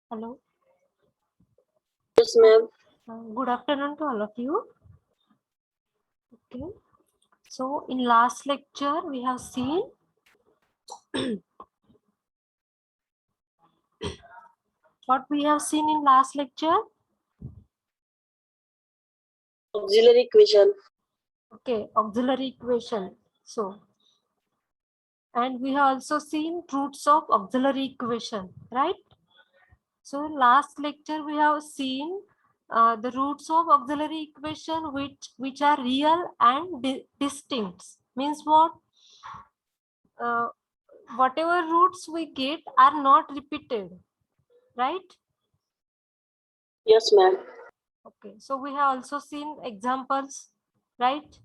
Hello. Yes, ma'am. Good afternoon to all of you. Okay. So in last lecture we have seen what we have seen in last lecture. Auxiliary equation. Okay, auxiliary equation. So and we have also seen roots of auxiliary equation, right? So last lecture we have seen the roots of auxiliary equation which are real and distinct. Means what? Whatever roots we get are not repeated, right? Yes, ma'am. Okay, so we have also seen examples, right?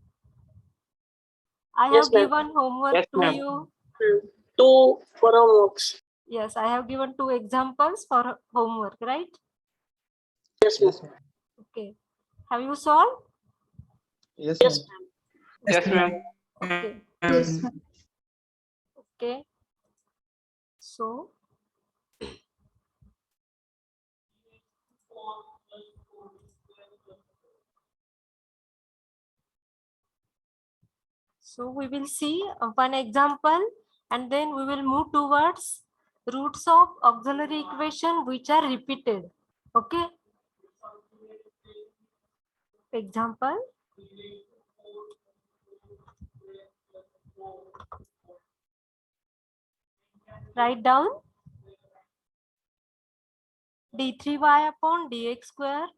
I Yes, have ma'am. given homework Yes, to ma'am. you. Two for homeworks. Yes, I have given 2 examples for homework, right? Yes, ma'am. Okay, have you solved? Yes, Yes, ma'am. ma'am. Okay, okay. So we will see one example and then we will move towards roots of auxiliary equation which are repeated. Okay. Example. Write down d3y upon dx square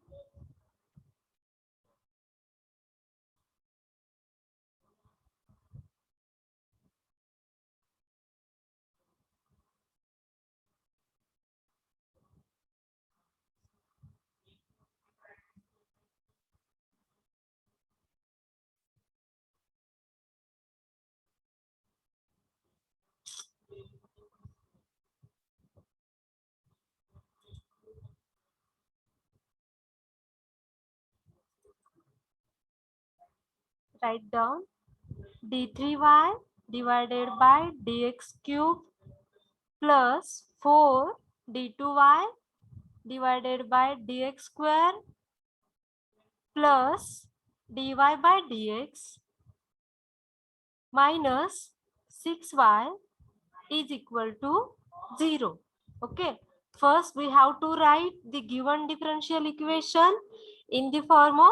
write down d3y divided by dx cube plus 4 d2y divided by dx square plus dy by dx minus 6y is equal to 0. Okay. First, we have to write the given differential equation in the form of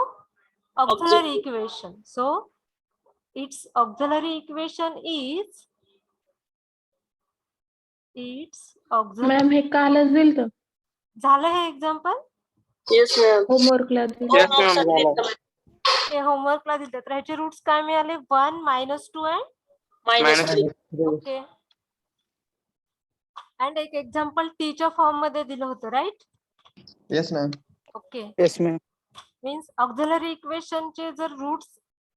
auxiliary equation. So, its auxiliary equation is auxiliary. Ma'am हे कालच दिलं तर झालं हे example? Yes, ma'am. होमवर्कला दिलं. Yes, ma'am. हे होमवर्कला दिले तर ह्याचे roots काय मिळाले? 1 -2 and Minus Minus 3. Okay. And एक एक्झाम्पल टीच्या फॉर्म मध्ये दिलं होतं, right? Yes, ma'am. Okay. Yes, ma'am. Means auxiliary इक्वेशनचे जर रूट्स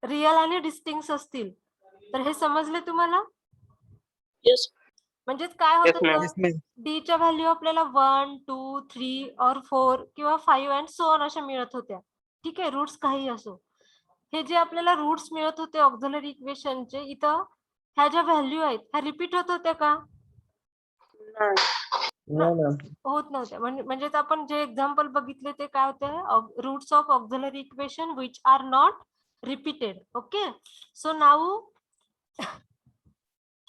रिअल आणि डिस्टिंक्ट असतील तर हे समजले तुम्हाला? Yes. म्हणजेच काय Yes, होत ma'am. होतं? डी च्या व्हॅल्यू आपल्याला 1 2 3 और 4 किंवा 5 अँड सो ऑन अशा मिळत होत्या. ठीक आहे, रूट्स काही असो. हे जे आपल्याला रूट्स मिळत होते ऑक्झिलरी इक्वेशनचे, इथं ह्या ज्या व्हॅल्यू आहेत ह्या रिपीट होत होत्या का? No, ma'am. होत नव्हत्या. म्हणजेच आपण जे एक्झाम्पल बघितले ते काय होते? Roots of auxiliary equation which are not repeated. Okay. So now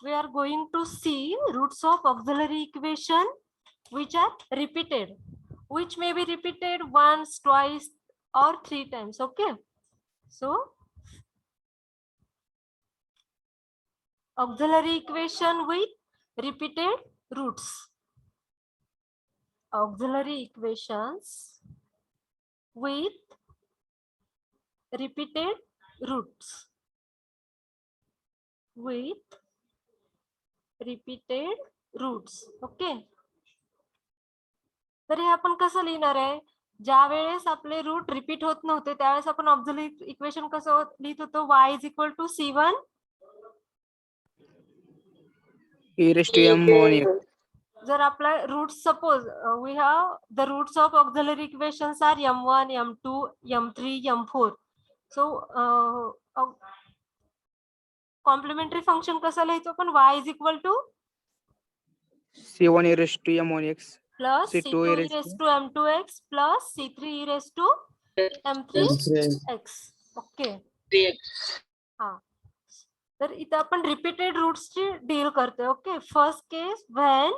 we are going to see roots of auxiliary equation which are repeated, which may be repeated once, twice or 3 times. Okay. So auxiliary equation with repeated roots. Auxiliary equations with repeated roots. With repeated roots. Okay. तर हे आपण कसं लिहिणार आहे? ज्या वेळेस आपले root repeat होत नव्हते त्यावेळेस आपण ऑक्झिलरी इक्वेशन कसं लिहित होतो? y is equal to c1 E raised to m1. जर आपला root suppose we have the roots of auxiliary equations are m1 m2 m3 m4. So complementary function कसं लिहायचो पण y is equal to C1 e raised to m1x. plus C2 C2 e e raised raised to M2x plus C3 e raised to M3x. Okay. 3x. हा, तर इथं आपण repeated रूट्सची deal करतोय. Okay, first case when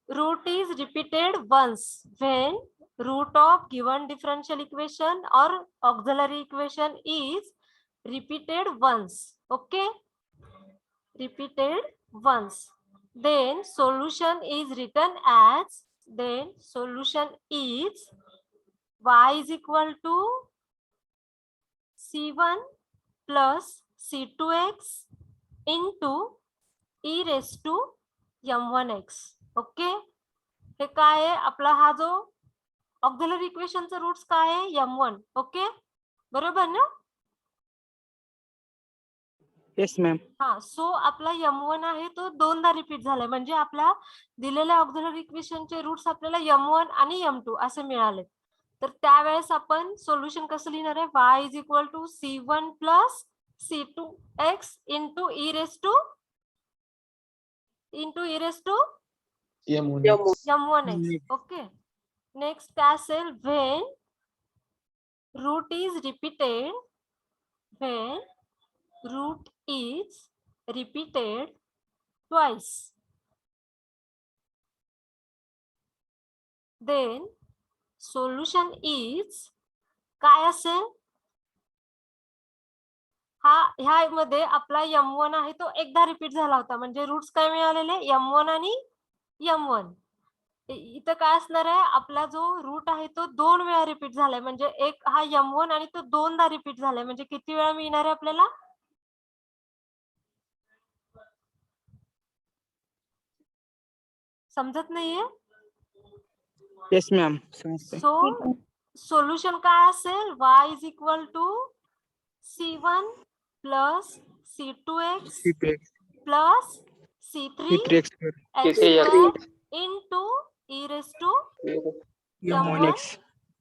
root is repeated once, when root of given differential equation or auxiliary equation is repeated once. Okay, repeated once, then solution is written as, then solution is y is equal to c1 plus c2x into e raised to m1x. Okay, हे काय आहे आपला हा जो auxiliary इक्वेशनचा roots काय आहे m1. Okay, बरोबर ना? Yes, ma'am. हा, सो आपला m1 आहे तो दोनदा रिपीट झालाय, म्हणजे आपल्या दिलेल्या ऑक्झिलरी इक्वेशनचे रूट्स आपल्याला m1 आणि m2 असे मिळाले. तर त्यावेळेस आपण सोल्युशन कसं लिहिणार आहे, y is equal to c1 plus c2x into e raise to m1x. Okay, next काय असेल, when root is repeated, when root is repeated twice, then solution is काय असेल, ह्या मध्ये आपला m1 आहे तो एकदा रिपीट झाला होता, म्हणजे रूट्स काय मिळालेले m1 आणि m1. इथं काय असणार आहे, आपला जो रूट आहे तो दोन वेळा रिपीट झालाय, म्हणजे एक हा m1 आणि तो दोनदा रिपीट झालाय, म्हणजे किती वेळा मिळणार आहे आपल्याला, समजत नाहीये. Yes, ma'am. समजतंय. सो सोल्युशन काय असेल, y is equal to c1 plus c2x C2x, plus c3 C3x, x into e raise to M1x.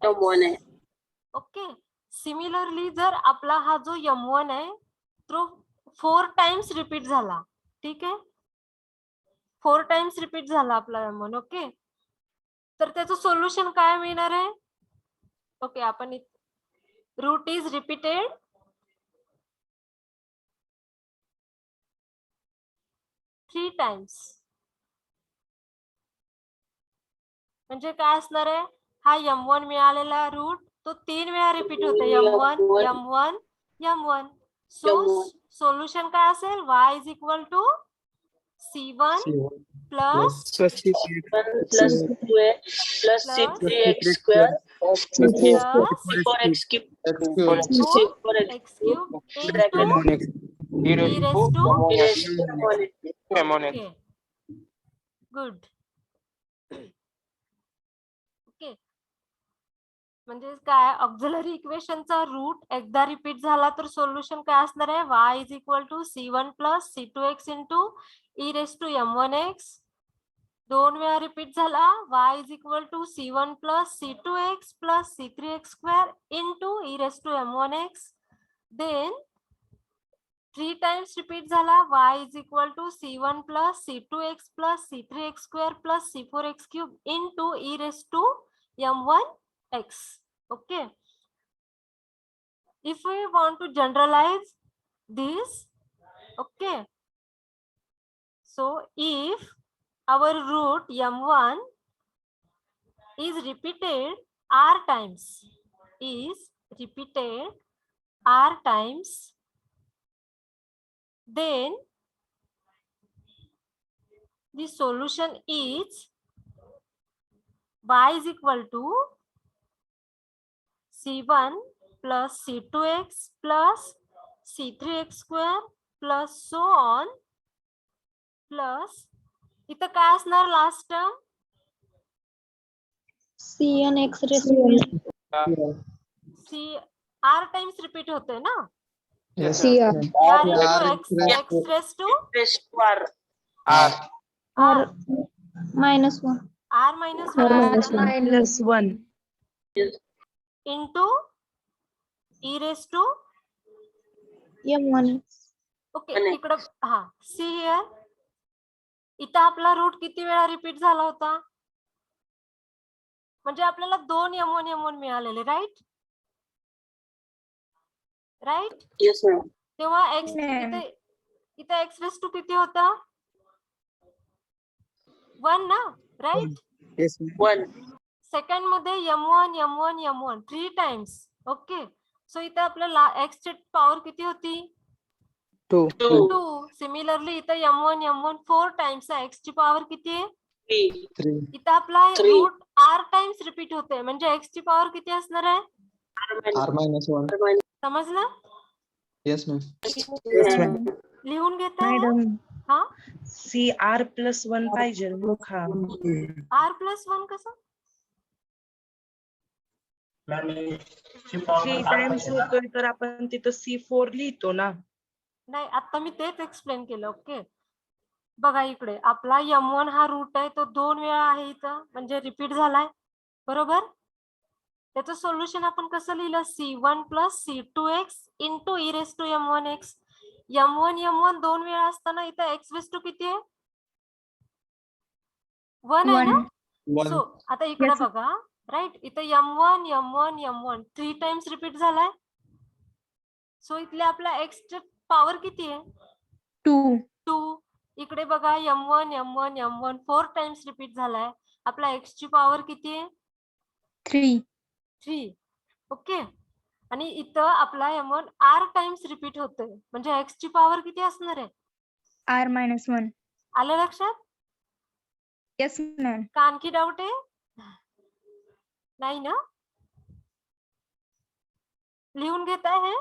M1x. Okay, similarly जर आपला हा जो m1 आहे तो 4 टाइम्स रिपीट झाला, ठीक आहे, 4 टाइम्स रिपीट झाला आपला m1. ओके, तर त्याचं सोल्युशन काय मिळणार आहे. ओके, आपण रूट इज रिपीटेड 3 टाइम्स, म्हणजे काय असणार आहे, हा m1 मिळालेला रूट तो 3 वेळा रिपीट होते, m1 m1 m1. सो सोल्युशन काय असेल, y is equal to c1 plus Plus C3x, Plus 2x plus C3x square plus C4x cube. x cube into M1x. e raise to. M1x. Okay, good. Okay, म्हणजे काय, auxiliary इक्वेशनचा root एकदा repeat झाला तर solution काय असणार आहे, y is equal to c1 plus c2x into e raise to m1x. दोन वेळा रिपीट झाला, y is equal to c1 plus c2x plus c3x square into e raise to m1x. Then 3 times repeat झाला, y is equal to c1 plus c2x plus c3x square plus c4x cube into e raise to m1x. Okay, if we want to generalize this, okay, so if our root m1 is repeated r times, then the solution is y is equal to c1 plus c2x plus c3x square plus so on plus इथं काय असणार last term, C and X raised c r times repeat होते ना, Yes, CR. r into x raised to Raised to R. or minus 1 r minus or 1 minus 1 Minus 1. into e raised to. M1. Okay, आणि- इकडं see here, इथं आपला root किती वेळा repeat झाला होता, म्हणजे आपल्याला 2 M1 M1 मिळालेले, राईट राईट. Yes, ma'am. तेव्हा x Ma'am. इथे x रेस टू किती होता? 1 ना, राईट. Yes, ma'am. 1. सेकंड मध्ये M1 M1 M1 3 times. Okay, सो इथे आपल्याला x ची पॉवर किती होती? 2. 2. 2. सिमिलरली इथे M1 M1 4 टाइम्स आहे. x ची पॉवर किती आहे? 3. 3. इथे आपला 3. रूट r टाइम्स रिपीट होते, म्हणजे x ची पॉवर किती असणार आहे? R minus 1. समजलं? Yes, ma'am. Yes, ma'am. लिहून घेताय? मॅडम हा, CR+1 पाहिजे मग हा r+1 कसं? 3 टाइम्स होतोय तर आपण तिथं C4 लिहितो ना. नाही, आता मी तेच एक्सप्लेन केलं. ओके, बघा इकडे आपला M1 हा रूट आहे, तो 2 वेळा आहे इथं, म्हणजे रिपीट झालाय, बरोबर. त्याचं सोल्युशन आपण कसं लिहिलं? C1 + C2x into e raise to M1x. M1 M1 2 वेळा असताना इथं x रेस टू किती आहे? 1 आहे ना. 1. सो आता इकडे बघा, राईट, इथं M1 M1 M1 3 times repeat झालाय. सो इथले आपला x ची पॉवर किती आहे? 2. 2. इकडे बघा M1 M1 M1 4 times repeat झालाय. आपला x ची पॉवर किती आहे? 3. 3. ओके, आणि इथं आपला M1 r टाइम्स रिपीट होतोय, म्हणजे x ची पॉवर किती असणार आहे? R minus 1. आलं लक्षात? Yes, ma'am. का आणखी डाऊट आहे? नाही ना? लिहून घेताय हे?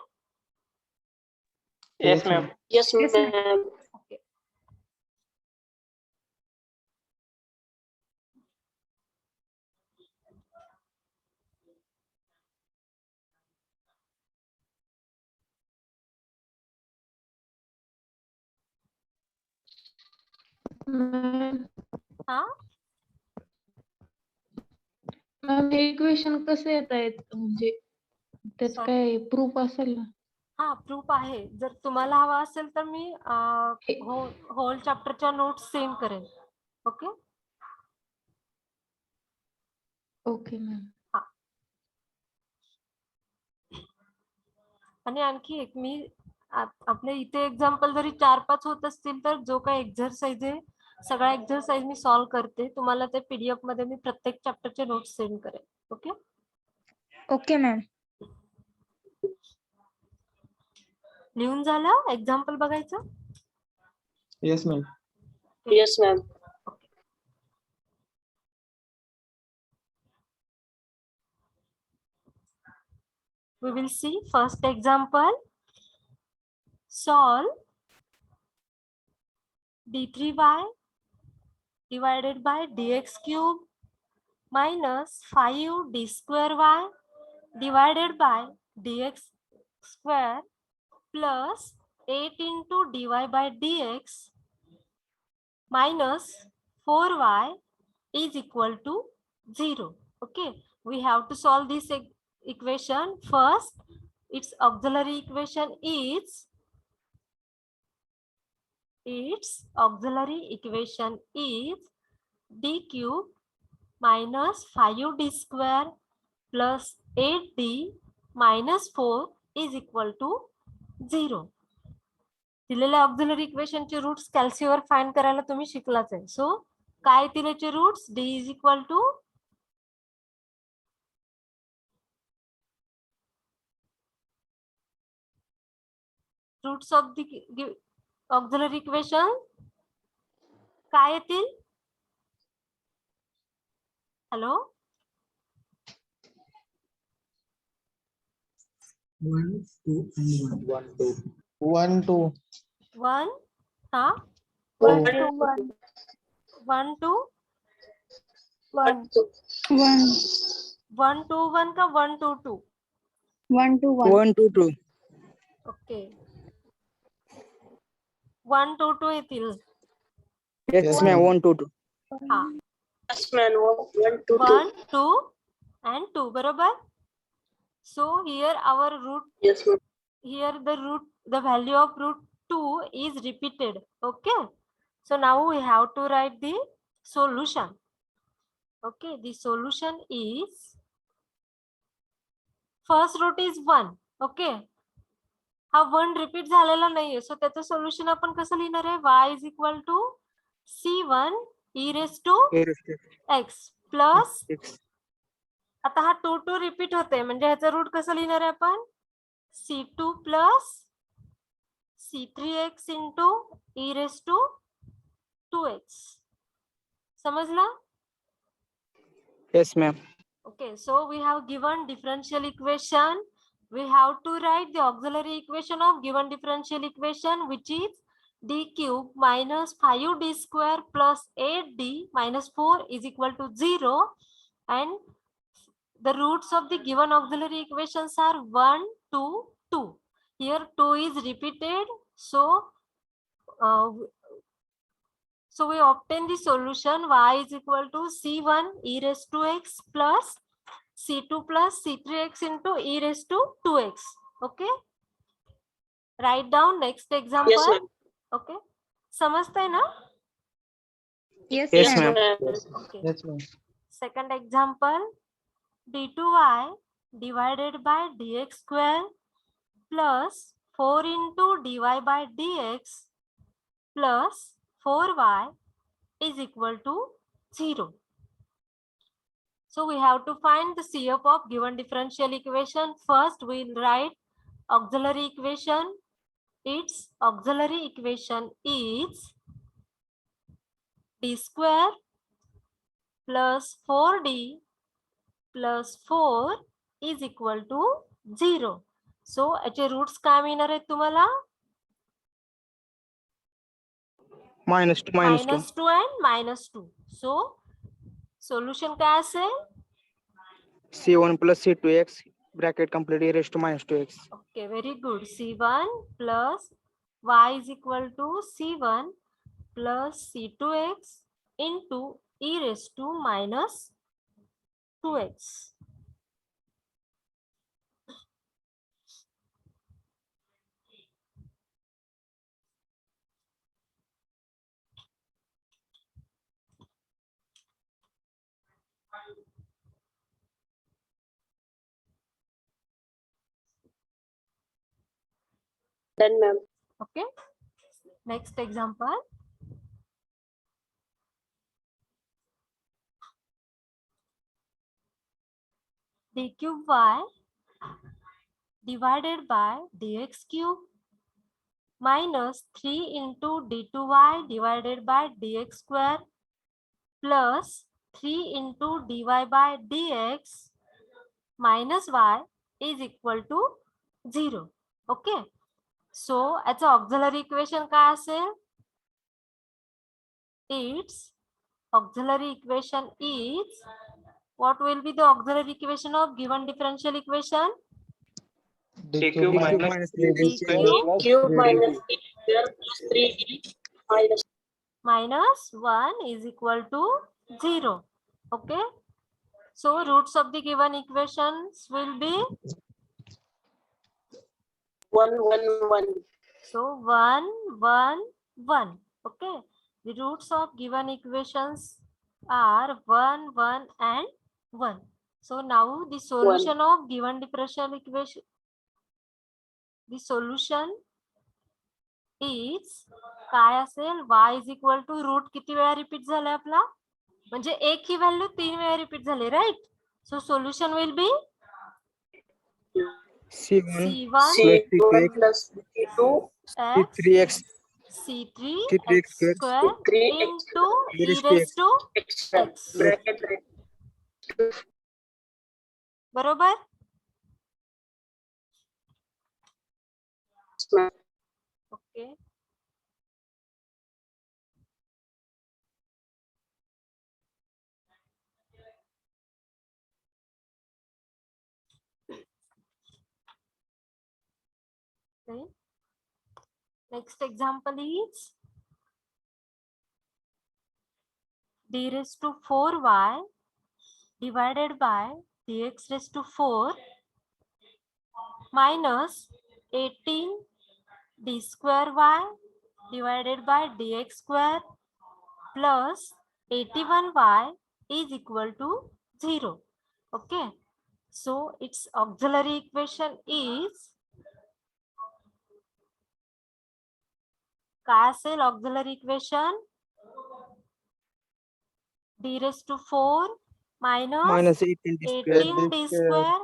Yes, ma'am. Yes, Yes, ma'am. ma'am. Okay, हा, मॅम हे इक्वेशन कसे येत आहेत, म्हणजे त्याच Sorry. काय प्रूफ असेल ना? हा प्रूफ आहे. जर तुम्हाला हवा असेल तर मी होल चॅप्टरच्या नोट्स सेंड करेन. Okay, okay ma'am. आणि आणखी एक मी आपल्या इथे एक्झाम्पल जरी 4-5 होत असतील तर जो काही एक्झरसाइज आहे, सगळा एक्झरसाइज मी सॉल्व्ह करते. तुम्हाला ते पीडीएफ मध्ये मी प्रत्येक चॅप्टरचे नोट्स सेंड करेन. Okay, Okay, ma'am. लिहून झालं? एक्झाम्पल बघायचं. Yes, ma'am. Yes, ma'am. We will see first example. Solve d3y divided by dx cube minus 5 d square y divided by dx square plus 8 into dy by dx minus 4y is equal to 0. Okay, we have to solve this equation. First, its auxiliary equation is d cube minus 5d square plus 8d minus 4 is equal to 0. दिलेल्या auxiliary इक्वेशनचे roots कॅल्सीवर find करायला तुम्ही शिकलाच आहे. So काय दिलेचे roots? d is equal to roots of the auxiliary equation काय येतील? Hello, 1, 2, and 1. 1, 2. 1 हा 1, 1 to 1. 1 to 1, 2. 1. 1 to 1 का 1 to 2? 1 to 1. 1 to 2. Okay, 1 to 2 येतील. Yes, ma'am. 1 to 2. हा, Yes, ma'am. 1, 2, 2. 1 2 and 2, बरोबर. So here our root, Yes, ma'am. here the value of root 2 is repeated. Okay, so now we have to write the solution. Okay, the solution is first root is 1. Okay, हा 1 repeat झालेला नाहीये, सो त्याचं solution आपण कसं लिहिणार आहे? y is equal to c1 e raise to x plus, आता हा 2 2 रिपीट होते, म्हणजे ह्याचं रूट कसं लिहिणार आहे आपण? c2 plus c3x into e raise to 2x. समजला? Yes, ma'am. Okay, so we have given differential equation. We have to write the auxiliary equation of given differential equation, which is d cube minus 5d square plus 8d minus 4 is equal to 0. And the roots of the given auxiliary equations are 1, 2, 2. Here 2 is repeated. So we obtain the solution y is equal to c1 e raised to x plus c2 plus c3x into e raised to 2x. Okay. Write down next example. Yes, ma'am. Okay. समझते हैं ना? Yes, Yes, ma'am. ma'am. Okay. Yes, ma'am. Second example, d2y divided by dx square plus 4 into dy by dx plus 4y is equal to 0. So we have to find the CF of given differential equation. First, we'll write auxiliary equation. Its auxiliary equation is d square plus 4d plus 4 is equal to 0. So, याचे roots काय मिळणार आहेत तुम्हाला? -2, -2. -2 and -2. So, solution काय असेल? C1 plus C2x bracket complete e raised to -2x. Okay, very good. C1 plus y is equal to C1 plus C2x into e raised to -2x. Done, ma'am. Okay. Next example. D cube y divided by dx cube minus 3 into d2y divided by dx square plus 3 into dy by dx minus y is equal to 0. Okay. So, as an auxiliary equation काय असेल? Its auxiliary equation is, what will be the auxiliary equation of given differential equation? D cube minus 3D D square cube plus Cube 3D. minus e square plus 3d minus minus 1 is equal to 0. Okay. So, roots of the given equations will be 1, 1, 1. so 1, 1, 1. Okay. The roots of given equations are 1, 1 and 1. So now the solution of given differential equation, the solution is काय असेल? Y is equal to root किती वेळा repeat झालाय आपला? म्हणजे एक ही value 3 वेळा repeat झाली, right? So solution will be C1 C1 C1 plus C2 x C3x C3 C3x x square 3x into e e raised to raised x. to x X. bracket बरोबर? Okay. Okay. Next example is d raised to 4y divided by dx raised to 4 minus 18 d square y divided by dx square plus 81y is equal to 0. Okay, so its auxiliary equation is काय असेल auxiliary equation? d raised to 4 minus minus 18 square 18 d square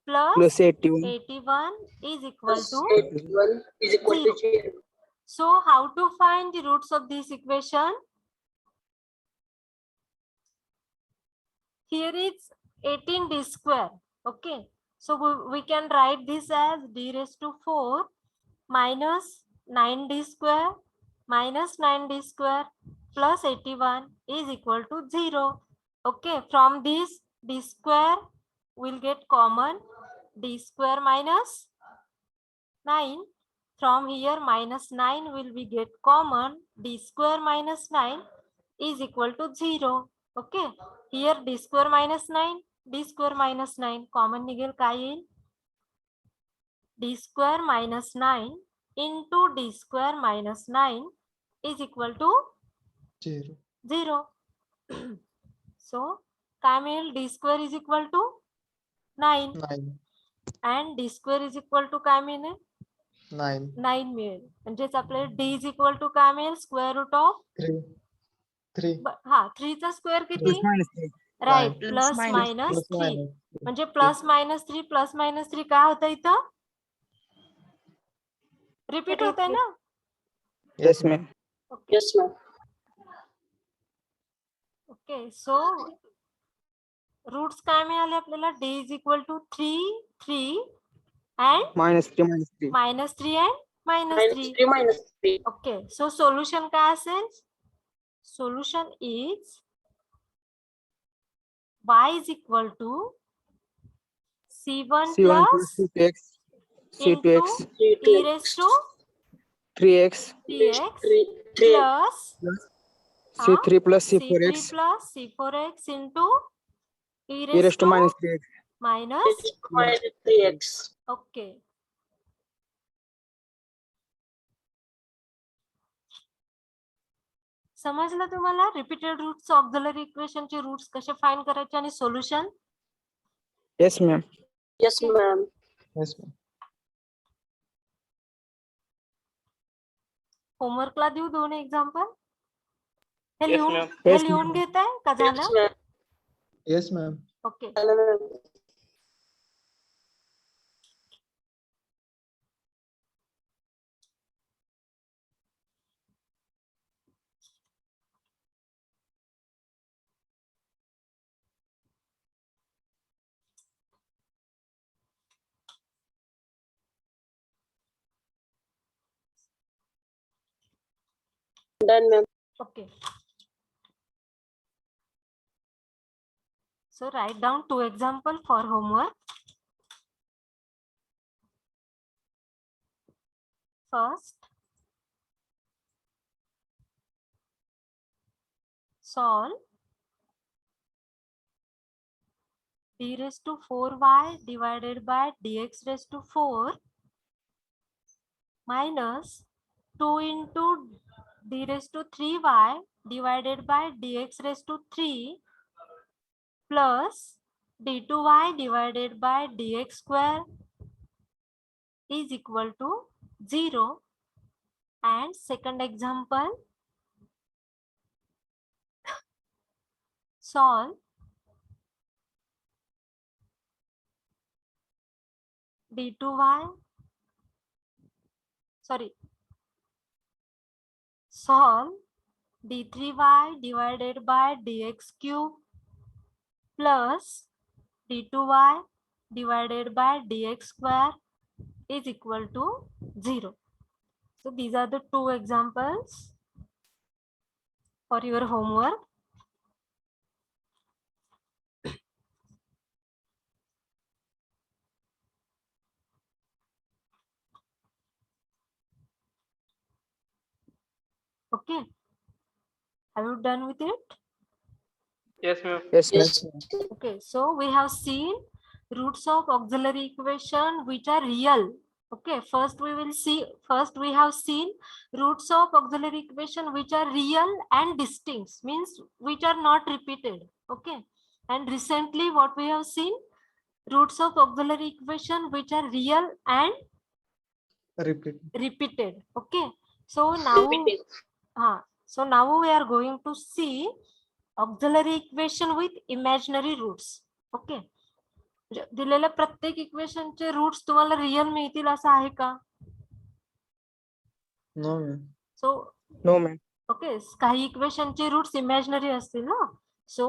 plus plus 81 81 is equal Plus to 81 is equal to 0. So how to find the roots of this equation? Here is 18 d square. Okay, so we can write this as d raised to 4 minus 9d square minus 9d square plus 81 is equal to 0. Okay, from this d square will get common d square minus 9. From here minus 9 will be get common d square minus 9 is equal to 0. Okay, here d square minus 9 d square minus 9 common निघेल काय येईल d square minus 9 into d square minus 9 is equal to 0. So काय मिळेल d square is equal to 9 and d square is equal to काय मिळेल 9 मिळेल म्हणजेच आपल्याला d is equal to काय मिळेल स्क्वेअर रूट ऑफ 3 चा स्क्वेअर किती plus minus 3 right Plus plus minus minus 3 म्हणजे प्लस मायनस 3 काय होतं इथं रिपीट होत आहे ना yes ma'am Yes, ma'am. Okay so roots काय मिळाले आपल्याला d is equal to 3 3 and minus 3 minus 3 minus 3 and minus Minus 3 3 minus 3. Okay so solution काय असेल solution is y is equal to c1 c1 plus plus c2x c2x into e raised to 3x 3x 3. plus c3 plus c3 c4x plus c4x into e e raised to minus 3x minus Minus 3x. okay समजलं तुम्हाला repeated roots auxiliary इक्वेशनचे roots कसे find करायचे आणि solution yes ma'am Yes, ma'am. होमवर्कला देऊ दोन example हे Yes, लिहून ma'am. हे Yes, लिहून ma'am. घेताय का Yes, झालं ma'am. Yes, ma'am. Okay Hello, ma'am. Done, ma'am. Okay. So write down two examples for homework. First, solve d raised to 4y divided by dx raised to 4 minus 2 into d raised to 3y divided by dx raised to 3 plus d2y divided by dx square is equal to 0. And second example, solve d2y, sorry, solve d3y divided by dx cube plus d2y divided by dx square is equal to 0. So these are the two examples for your homework. Okay, have you done with it? yes ma'am yes ma'am Yes. Okay, so we have seen roots of auxiliary equation which are real Okay, first we have seen roots of auxiliary equation which are real and distinct, means which are not repeated. Okay, and recently what we have seen, roots of auxiliary equation which are real and repeated. Okay, so now Repeating. so now we are going to see auxiliary equation with imaginary roots. Okay, दिलेल्या प्रत्येक इक्वेशनचे roots तुम्हाला real मिळतील असं आहे का? No, ma'am. सो No, ma'am. Okay, काही इक्वेशनचे रूट्स इमॅजिनरी असतील ना. सो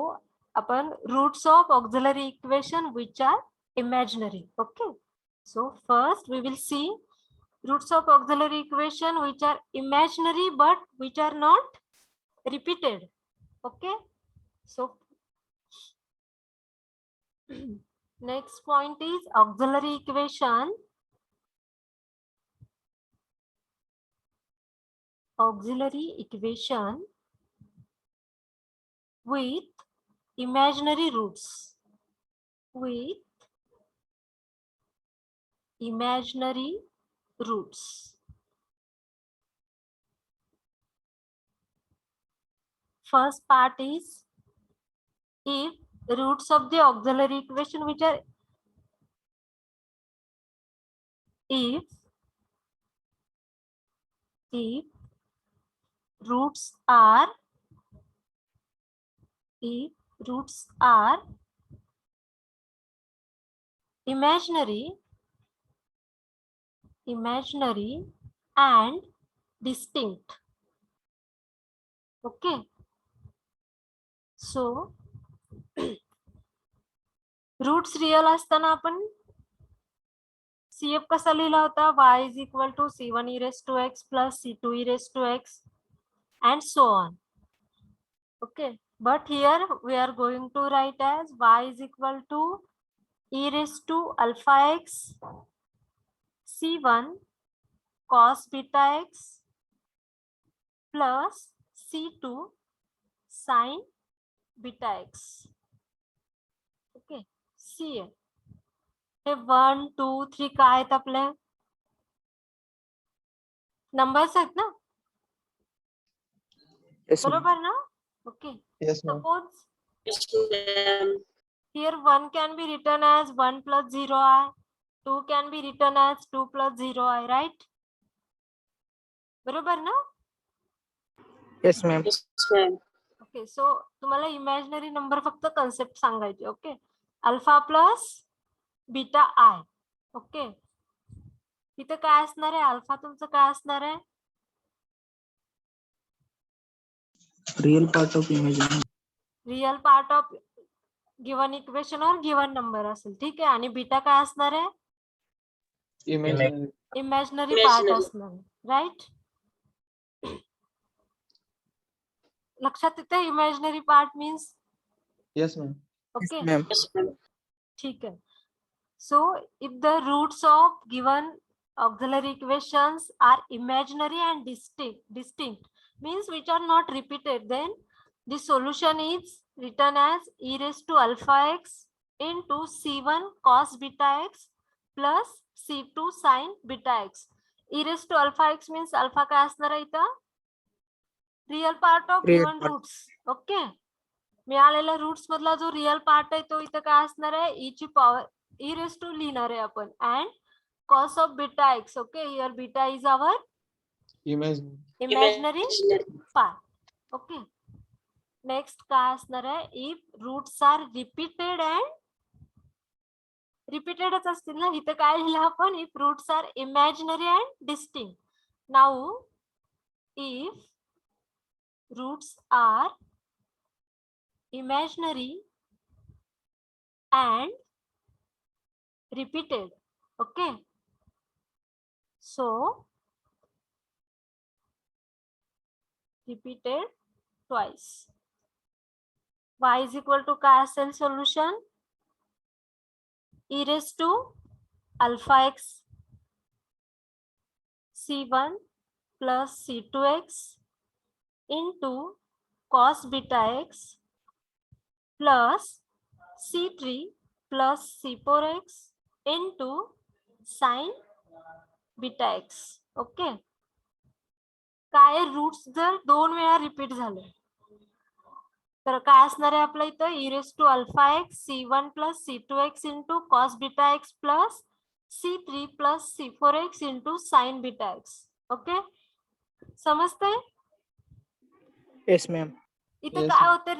आपण roots of auxiliary equation which are imaginary. Okay, so first we will see roots of auxiliary equation which are imaginary but which are not repeated. Okay, so next point is auxiliary equation. Auxiliary equation with imaginary roots. With imaginary roots. First part is if roots of the auxiliary equation which are if roots are imaginary and distinct. Okay, so roots real असताना आपण CF कसा लिहिला होता? y is equal to c1 e raised to x plus c2 e raised to x and so on. Okay, but here we are going to write as y is equal to e raised to alpha x c1 cos beta x plus c2 sin beta x. Okay, see हे 1 2 3 काय आहेत आपले numbers आहेत ना. Yes, ma'am. बरोबर ना. Okay, Yes, ma'am. suppose Yes, ma'am. here 1 can be written as 1 plus 0i, 2 can be written as 2 plus 0i, right? बरोबर ना. Yes, ma'am. Yes, ma'am. Okay, सो तुम्हाला इमॅजिनरी नंबर फक्त कन्सेप्ट सांगायचे. Okay, alpha plus beta आय. Okay, इथे काय असणार आहे? Alpha तुमचं काय असणार आहे? Real part of imaginary. Real part of given equation और गिवन नंबर असेल. ठीक आहे, आणि बीटा काय असणार आहे? Imaginary. Imaginary part Imaginary. असणार. राईट, लक्षात येते imaginary part means. Yes, ma'am. Yes, okay, ma'am. Yes, ma'am. ठीक है. So if the roots of given auxiliary equations are imaginary and distinct means which are not repeated, then the solution is written as e raised to alpha x into c1 cos beta x plus c2 sin beta x. e raised to alpha x means alpha काय असणार आहे इथं? Real part of Real given part. Roots. Okay, मिळालेल्या roots मधला जो real part आहे तो इथं काय असणार आहे? ई ची पॉवर e raised to लिहिणार आहे आपण and cos of beta x. Okay, here beta is our Imaginary. imaginary Imaginary. part. Okay, next काय असणार आहे? if roots are repeated and repeatedच असतील ना. इथं काय लिहिलं आपण? if roots are imaginary and distinct. Now if roots are imaginary and repeated. Okay, so repeated twice. Y is equal to काय असेल solution? e raised to alpha x c1 plus c2x into cos beta x plus c3 plus c4x into sin beta x. Okay. काय roots जर 2 वेळा repeat झाले तर काय असणार आहे आपल्या इथं e⁻⁴x c1 + c2x * cos βx + c3 + c4x * sin βx. Okay. समजतंय? Yes, ma'am. इथे Yes, काय ma'am. होतं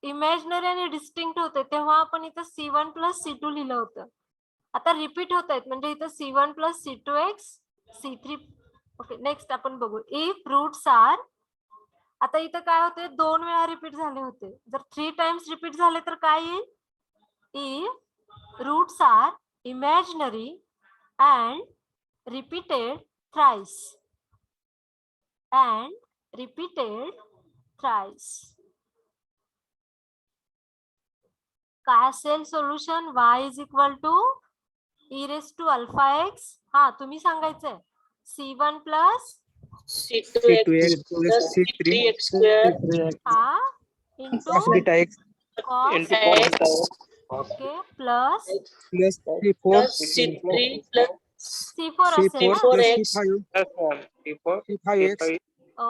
इमॅजिनरी आणि डिस्टिंक्ट होते तेव्हा आपण इथं c1 + c2 लिहिलं होतं. आता रिपीट होत आहेत म्हणजे इथं c1 + c2x c3. Okay. Next आपण बघू इफ रूट्स आर. आता इथं काय होते 2 वेळा रिपीट झाले होते. जर 3 टाइम्स रिपीट झाले तर काय येईल if roots are imaginary and repeated thrice and repeated thrice. काय असेल solution y is equal to e⁻⁴x. हा तुम्ही सांगायचंय c1 + C2x C2x plus plus C3 C3x square C3x हा cos into beta x cos into cos beta okay plus plus C4 plus C3 plus c4 असेल C4 ना plus 4x C5 C5x ओ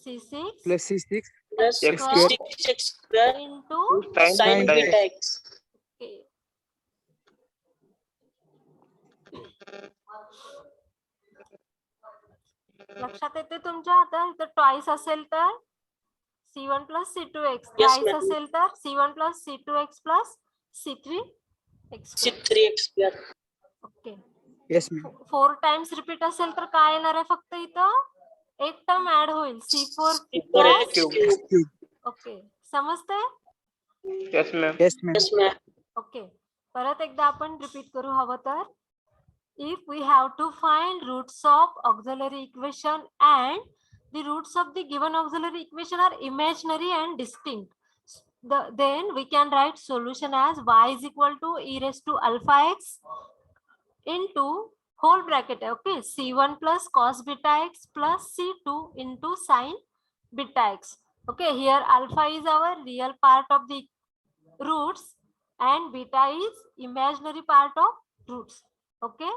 c6 plus C6 plus x square C6x square into sin sin beta beta x. लक्षात येते तुमच्या. आता इथं twice असेल तर c1 + c2x. Yes, thrice ma'am. असेल तर c1 + c2x + c3x. C3x square. Okay. yes ma'am 4 times repeat असेल तर काय येणार आहे फक्त इथं एक टर्म ऍड होईल c4 C4x plus. cube. cube okay. समजतंय? yes ma'am Yes, ma'am. Okay. परत एकदा आपण रिपीट करू हवं तर if we have to find roots of auxiliary equation and the roots of the given auxiliary equation are imaginary and distinct, then we can write solution as y is equal to e⁻⁴x into whole bracket. Okay, c1 plus cos beta x plus c2 into sin beta x. Okay, here alpha is our real part of the roots and beta is imaginary part of roots. Okay,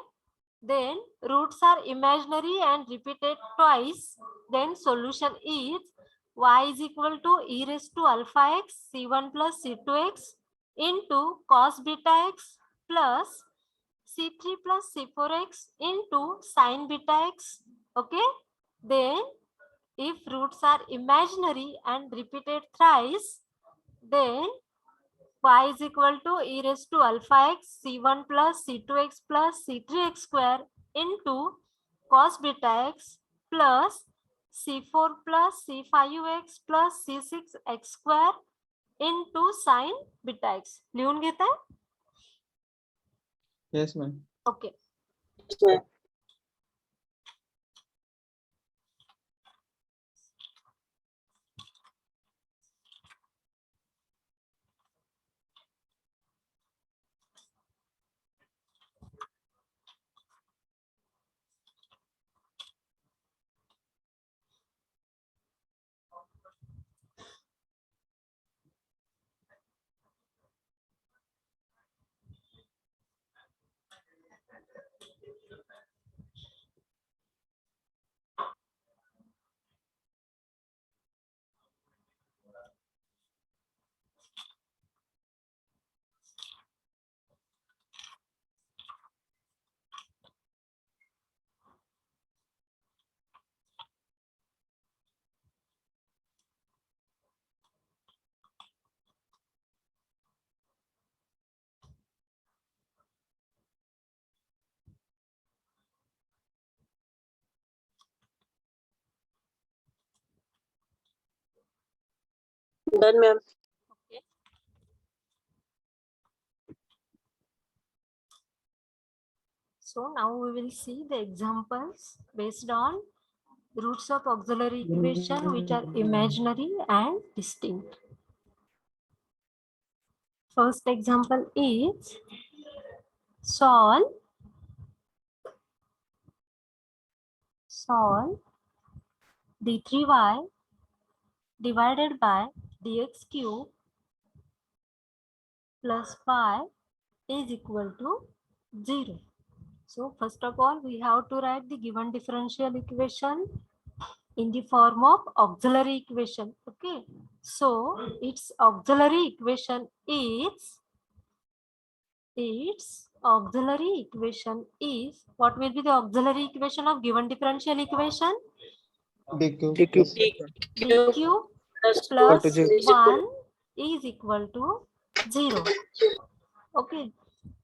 then roots are imaginary and repeated twice. Then solution is y is equal to e⁻⁴x c1 plus c2x into cos beta x plus c3 plus c4x into sin beta x. Okay, then if roots are imaginary and repeated thrice, then y is equal to e⁻⁴x c1 plus c2x plus c3x square into cos beta x plus c4 plus c5x plus c6x square into sin beta x. लिहून घेताय? yes ma'am okay. Yes, ma'am. Done, ma'am. Okay. So now we will see the examples based on roots of auxiliary equation which are imaginary and distinct. First example is solve d3y divided by dx cube plus 5 is equal to 0. So first of all, we have to write the given differential equation in the form of auxiliary equation. Okay. So its auxiliary equation is, what will be the auxiliary equation of given differential equation? DQ DQ plus dq plus plus 0. 1 is equal to 0. Okay.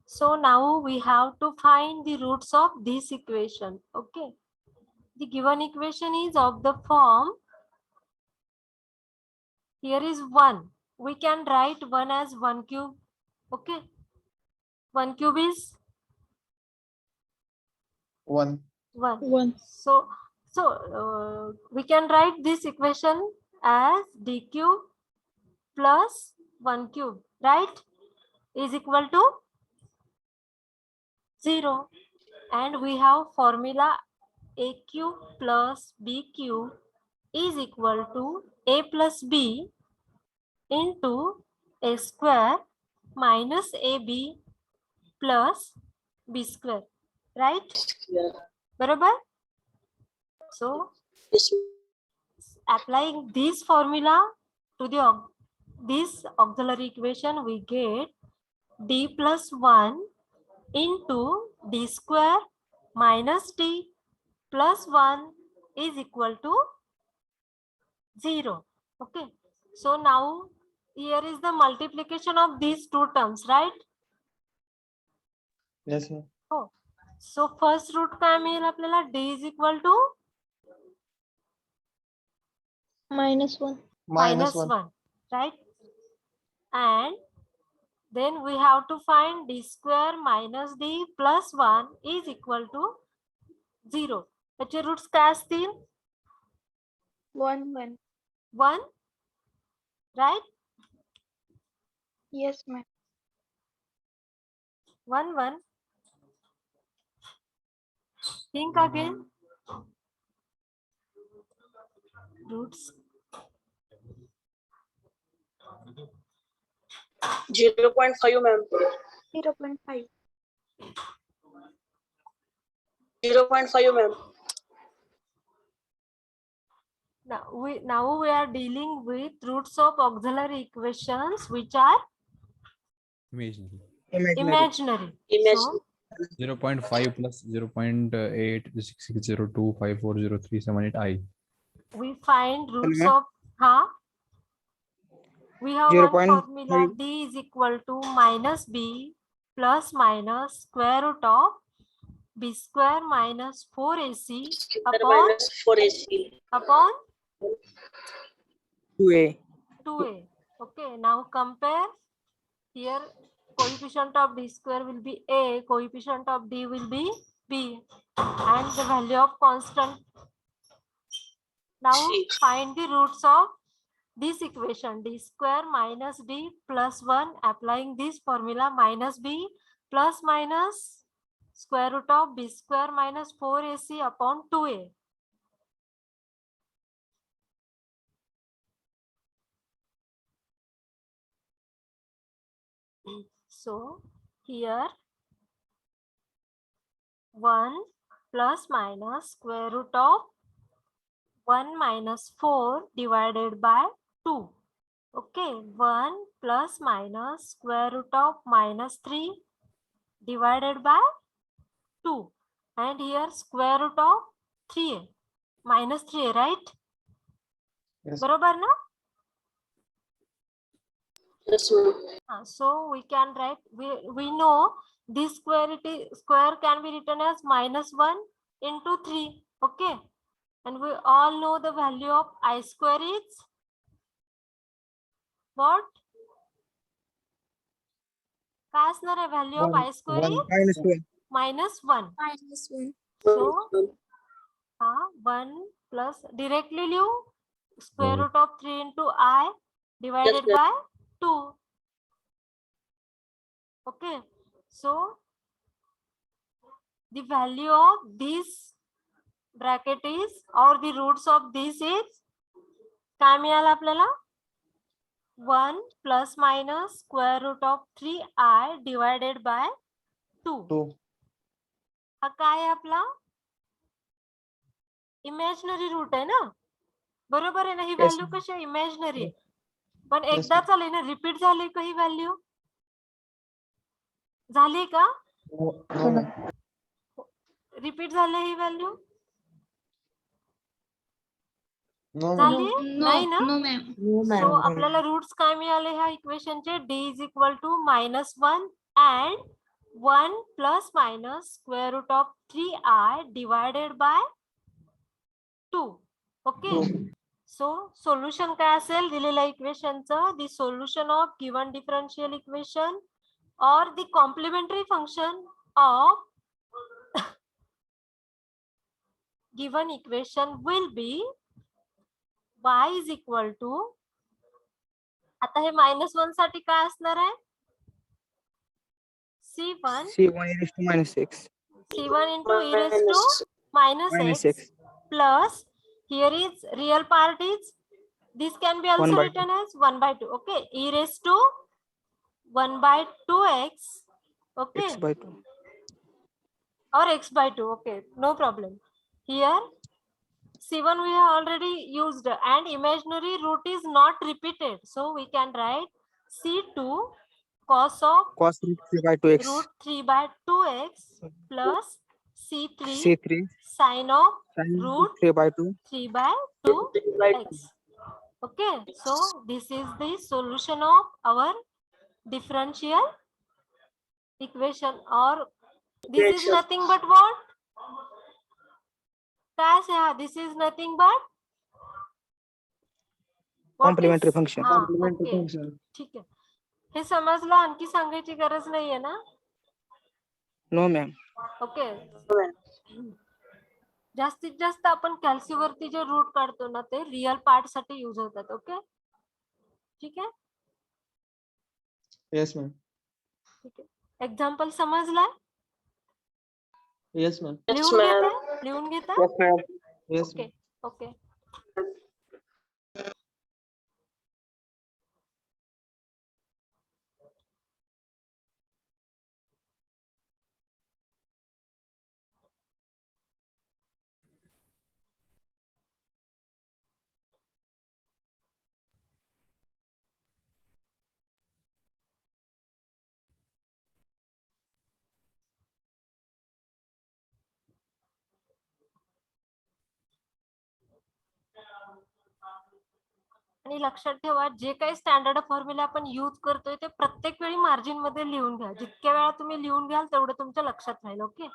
So now we have to find the roots of this equation. Okay. The given equation is of the form, here is 1. We can write 1 as 1 cube. Okay. 1 cube is 1. 1. 1. So we can write this equation as d cube plus 1 cube, right? Is equal to 0. And we have formula a cube plus b cube is equal to a plus b into a square minus ab plus b square, right? Yeah. Barabar? So Yes. applying this formula to this auxiliary equation, we get d plus 1 into d square minus d plus 1 is equal to 0. Okay. So now here is the multiplication of these two terms, right? Yes, ma'am. Oh. So first root काय मिळेल आपल्याला? D is equal to -1. minus 1, right? And then we have to find d square minus d plus 1 is equal to 0. त्याचे roots काय असतील? 1 1. 1, right? Yes, ma'am. 1 1. Think again. Roots 0.5, ma'am. 0.5. 0.5, ma'am. Now we are dealing with roots of auxiliary equations which are Imaginary. imaginary. Imagine. So 0.5 plus 0.8 is 6602540378 we find roots ma'am. of we have 0.5. one formula, d is equal to minus b plus minus square root of b square minus 4ac upon Minus 4ac. 2a. 2a. Okay, now compare. Here coefficient of d square will be a, coefficient of d will be b, and the value of constant. Now C. find the roots of this equation, d square minus d plus 1, applying this formula minus b plus minus square root of b square minus 4ac upon 2a. So here 1 plus minus square root of 1 minus 4 divided by 2. Okay, 1 plus minus square root of minus 3 divided by 2. And here square root of 3a, minus 3a, right? Yes. Barobar na? Yes, ma'am. So we can write, we know this square can be written as minus 1 into 3. Okay. And we all know the value of I square is what? काय असणार आहे value of I square is Minus 1. -1. So 1 plus directly live square root of 3 into I divided Yes, by 2. Okay. So the value of this bracket is, or the roots of this is, काय मिळालं आपल्याला? 1 plus minus square root of 3i divided by 2. 2. हा काय आहे आपला imaginary root आहे ना, बरोबर आहे ना. ही व्हॅल्यू कशी आहे इमॅजिनरी आहे, पण एकदा चालेल ना, रिपीट झाली का ही व्हॅल्यू, झाली का रिपीट झाली ही व्हॅल्यू, झाली नो नाही ना. No ma'am. सो आपल्याला रूट्स काय मिळाले ह्या इक्वेशनचे, d is equal to -1 and 1 plus minus square root of 3i divided by 2. Okay, so solution काय असेल दिलेल्या इक्वेशनचं, the solution of given differential equation और the complementary function of given equation will be y is equal to, आता हे -1 साठी काय असणार आहे, c1 C1 e raised to -6. c1 into e raised to minus Minus x plus here is real part is, this can be 1 also by written as 1 by 2. Okay, e raised to 1 by 2x. Okay, X by 2. or x by 2. Okay, no problem. Here c1 we have already used and imaginary root is not repeated, so we can write c2 cos of Cos root 3 by 2x. root 3 by 2x plus c3 C3 sin of sin root 3 by 2. 3 by 2x. Okay, so this is the solution of our differential equation, or this is nothing but what? This is nothing but what Complementary is- function. हा, okay. ठीक आहे, हे समजलं, आणखी सांगायची गरज नाहीये ना. No ma'am. Okay, जास्तीत जास्त आपण कॅल्सी वरती जे रूट काढतो ना ते रिअल पार्ट साठी यूज होतात. ओके, ठीक आहे. Yes ma'am. ठीक आहे, एक्झाम्पल समजलाय, Yes ma'am. Yes, लिहून ma'am. घेता, लिहून घेता. Yes okay ma'am. ओके. आणि लक्षात ठेवा, जे काही स्टँडर्ड फॉर्म्युला आपण यूज करतोय ते प्रत्येक वेळी मार्जिन मध्ये लिहून घ्या. जितक्या वेळा तुम्ही लिहून घ्याल तेवढं तुमच्या लक्षात राहील. Okay,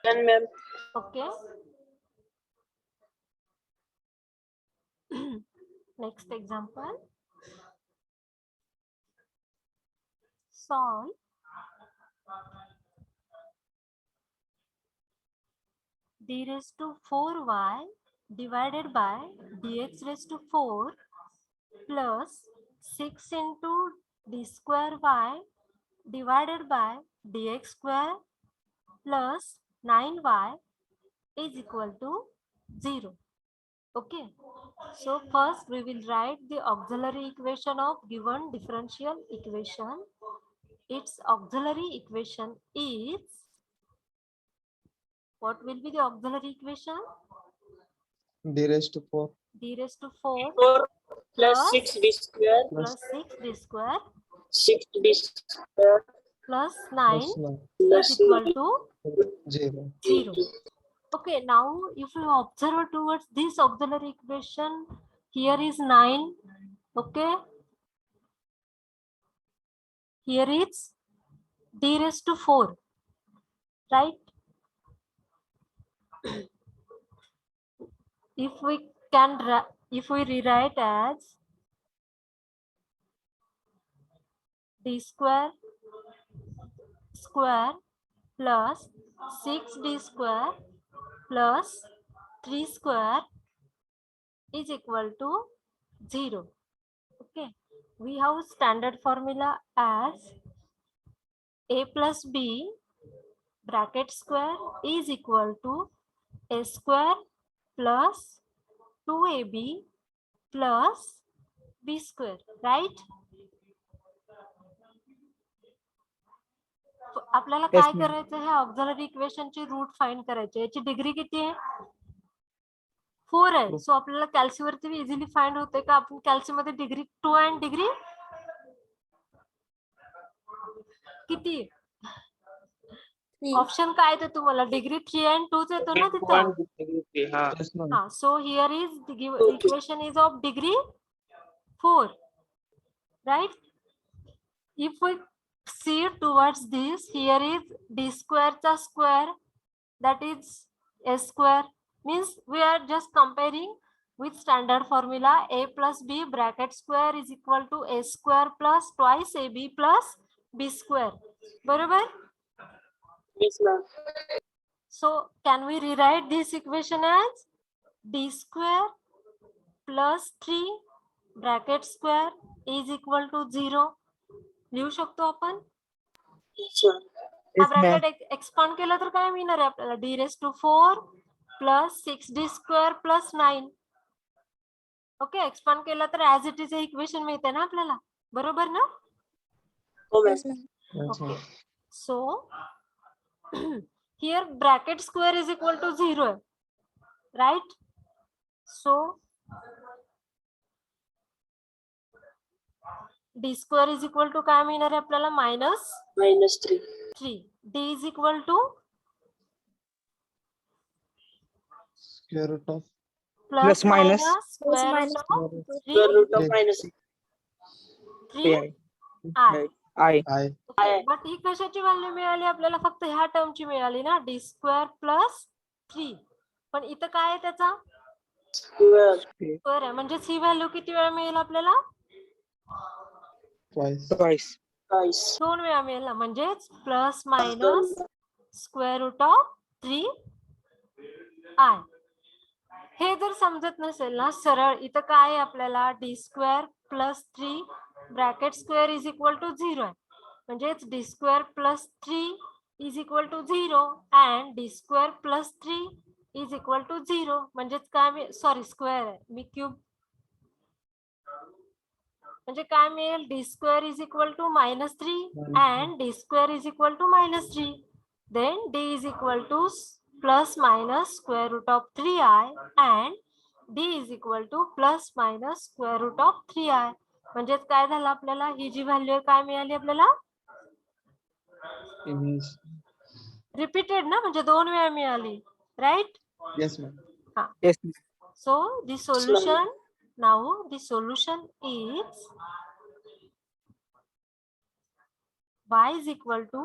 Done, ma'am. Okay. Next example. Solve d raised to 4y divided by dx raised to 4 plus 6 into d square y divided by dx square plus 9y is equal to 0. Okay, so first we will write the auxiliary equation of given differential equation. Its auxiliary equation is, what will be the auxiliary equation? D raised to 4 d raised to 4 4 plus Plus 6d square plus 6d square 6d square plus 9 plus 9 is plus equal to 0. 0. Okay, now if you observe towards this auxiliary equation, here is 9. Okay. Here is d raised to 4. Right? If we rewrite as d square plus 6d square plus 3 square is equal to 0. Okay, we have standard formula as a plus b bracket square is equal to a square plus 2ab plus b square, right? आपल्याला Yes, काय ma'am. करायचं आहे auxiliary इक्वेशनची root find करायची याची degree किती आहे 4 आहे सो आपल्याला कॅल्सी वरती इझिली फाइंड होते का आपण कॅल्सी मध्ये डिग्री 2 अँड डिग्री किती ऑप्शन काय येते तुम्हाला डिग्री 3 अँड 2 येतो ना तिथं हा Yes, ma'am. हा so here is equation is of degree 4 right if we see towards this here is d square चा square that is a square means we are just comparing with standard formula a plus b bracket square is equal to a square plus twice ab plus b square बरोबर Yes, ma'am. so can we rewrite this equation as d square plus 3 bracket square is equal to 0 लिहू शकतो आपण Yes, ma'am. हा Yes, ma'am. Bracket expand केला तर काय मिळणार आहे आपल्याला d raised to 4 plus 6d square plus 9 okay expand केला तर ऍज इट इज इक्वेशन मिळते ना आपल्याला बरोबर ना Oh, ma'am. Yes, ma'am. Yes, okay ma'am. So here bracket square is equal to 0 आहे right so d square is equal to काय मिळणार आहे आपल्याला minus -3. 3 d is equal to Square root of plus minus. square minus root of Square 3 root of Three.3 i I I. I. But he कशाची value मिळाली आपल्याला फक्त ह्या टर्मची मिळाली ना d स्क्वेअर प्लस 3 पण इथं काय आहे त्याचा Square. स्क्वेअर आहे म्हणजे ही व्हॅल्यू किती वेळा मिळेल आपल्याला Twice. twice. Twice. 2 वेळा मिळेल ना म्हणजेच plus minus square root of 3 i हे जर समजत नसेल ना सरळ इथं काय आहे आपल्याला d square plus 3 bracket square is equal to 0 आहे म्हणजेच d square plus 3 is equal to 0 and d square plus 3 is equal to 0 म्हणजेच काय सॉरी स्क्वेअर आहे मी क्यूब म्हणजे काय मिळेल d square is equal to -3 and d square is equal to -3 then d is equal to plus minus square root of 3i and d is equal to plus minus square root of 3i म्हणजेच काय झालं आपल्याला ही जी value आहे काय मिळाली आपल्याला Image. Repeated ना म्हणजे 2 वेळा मिळाली right Yes, ma'am. Yes. So the solution now the solution is y is equal to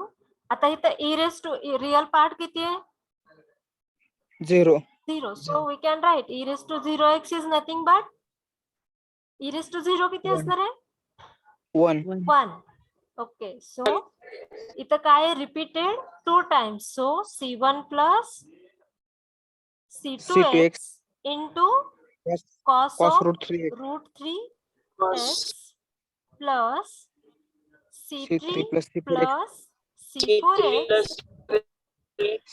आता इथं e raised to real part किती आहे 0. 0 so we can write e raised to 0x is nothing but e raised to 0 किती असणार आहे 1. 1 okay so इथं काय repeated 2 times so c1 plus c2x C2x into Cos cos cos of root 3x. root 3x Cos. plus c3 C3 plus C4x. plus C3 c4x plus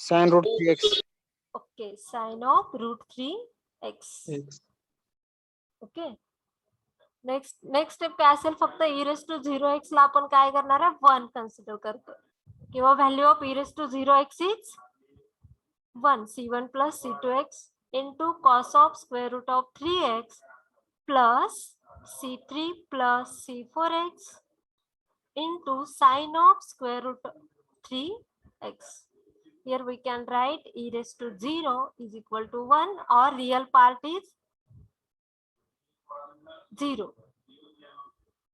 Sin root 3x. Okay sin of root 3x X. Okay next step काय असेल फक्त e raised to 0x ला आपण काय करणार आहे 1 consider करतो किंवा value of e raised to 0x is 1 c1 plus c2x into cos of square root of 3x plus c3 plus c4x into sin of square root of 3x Here we can write e raised to 0 is equal to 1 or real part is 0.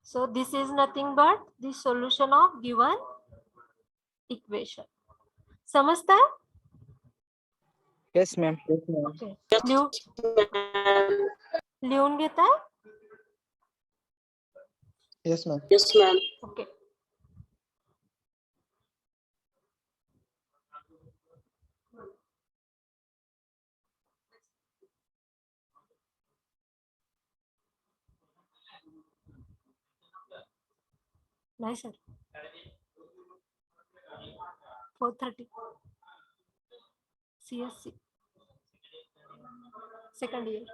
So this is nothing but the solution of given equation. समजता है? Yes, ma'am. Okay. लिहून घेताय? Yes, ma'am. Yes, ma'am. Okay. नहीं sir 4:30 CSC second year.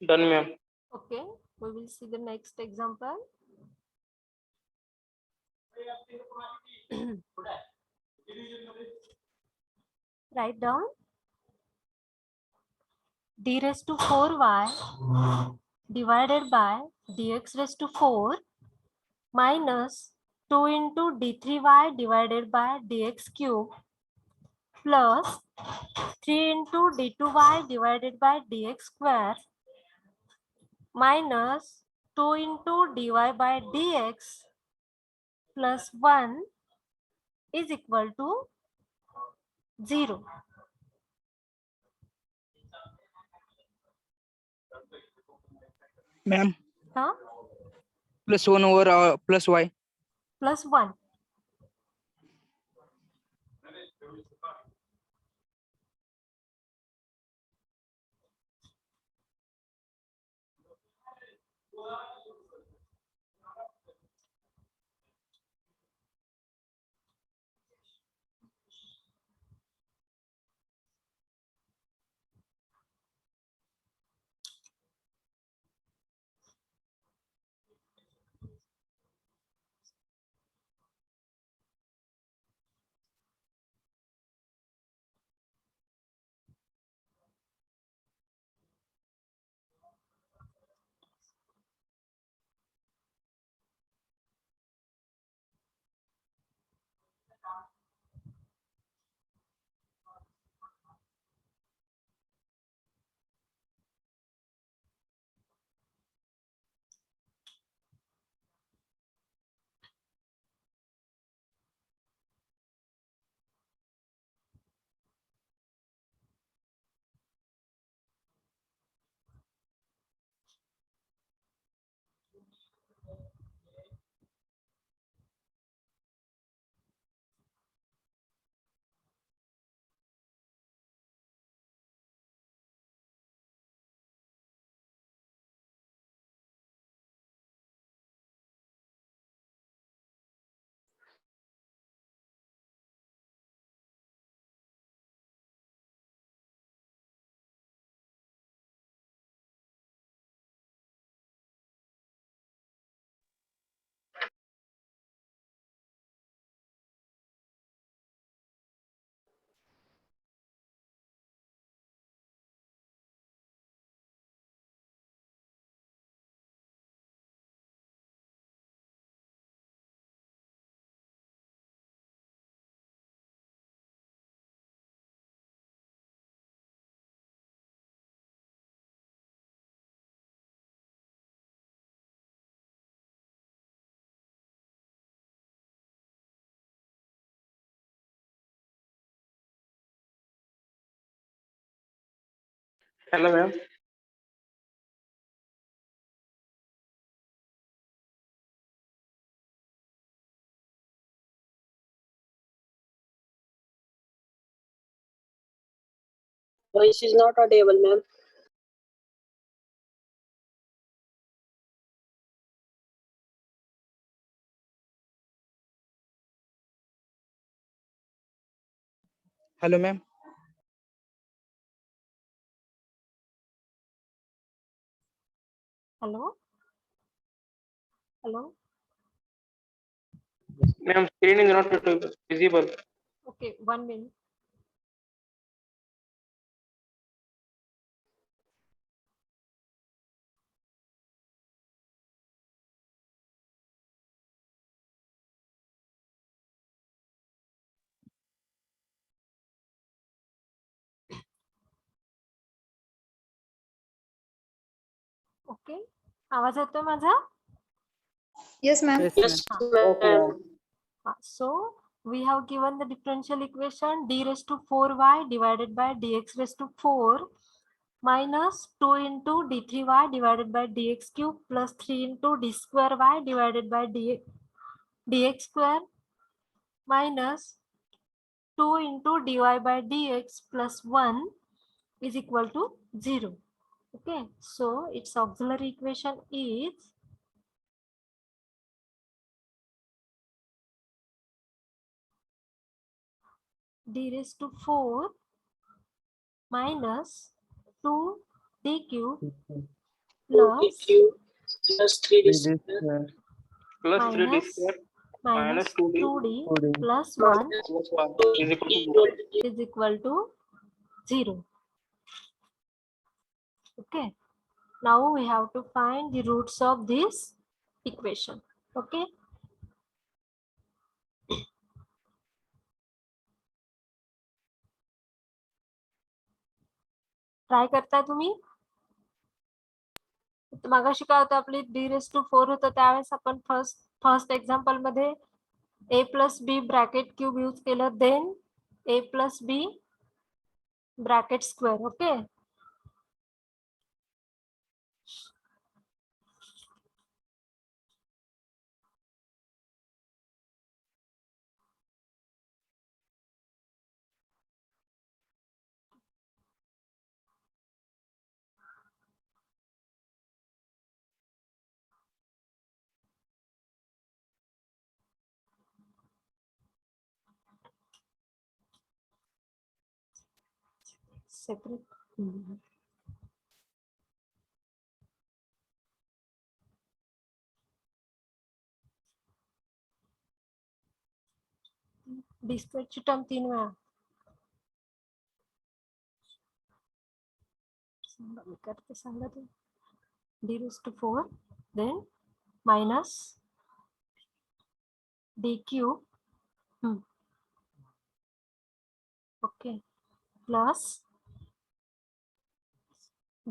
Done, ma'am. Okay, we will see the next example. Write down d raised to 4y divided by dx raised to 4 minus 2 into d3y divided by dx cube plus 3 into d2y divided by dx square minus 2 into dy by dx plus 1 is equal to 0. Ma'am, Huh? plus 1 over plus y. Plus 1. Hello, ma'am. Voice is not audible, ma'am. Hello, ma'am. Hello? Hello? Ma'am, screen is not visible. Okay, 1 minute. Okay, आवाज येतोय माझा? Yes, ma'am. Yes, Yes, ma'am. ma'am. So we have given the differential equation d raised to 4y divided by dx raised to 4 minus 2 into d3y divided by dx cube plus 3 into d square y divided by dx square minus 2 into dy by dx plus 1 is equal to 0. Okay, so its auxiliary equation is d raised to 4 minus 2d cube plus DQ plus 3D This is square Plus 3D minus square minus 2D 2d 2D. plus 1 plus 1 is equal to 0. is equal to 0. Okay, now we have to find the roots of this equation. Okay, try करताय तुम्ही? मागाशी काय होतं, आपली d raised to 4 होतं, त्यावेळेस आपण first example मध्ये a plus b bracket cube use केलं, then a plus b bracket square. Okay, separate. डिस्प्लेची टर्म 3 वेळा मी करते, सांगा ते. d raised to 4 then minus d cube okay plus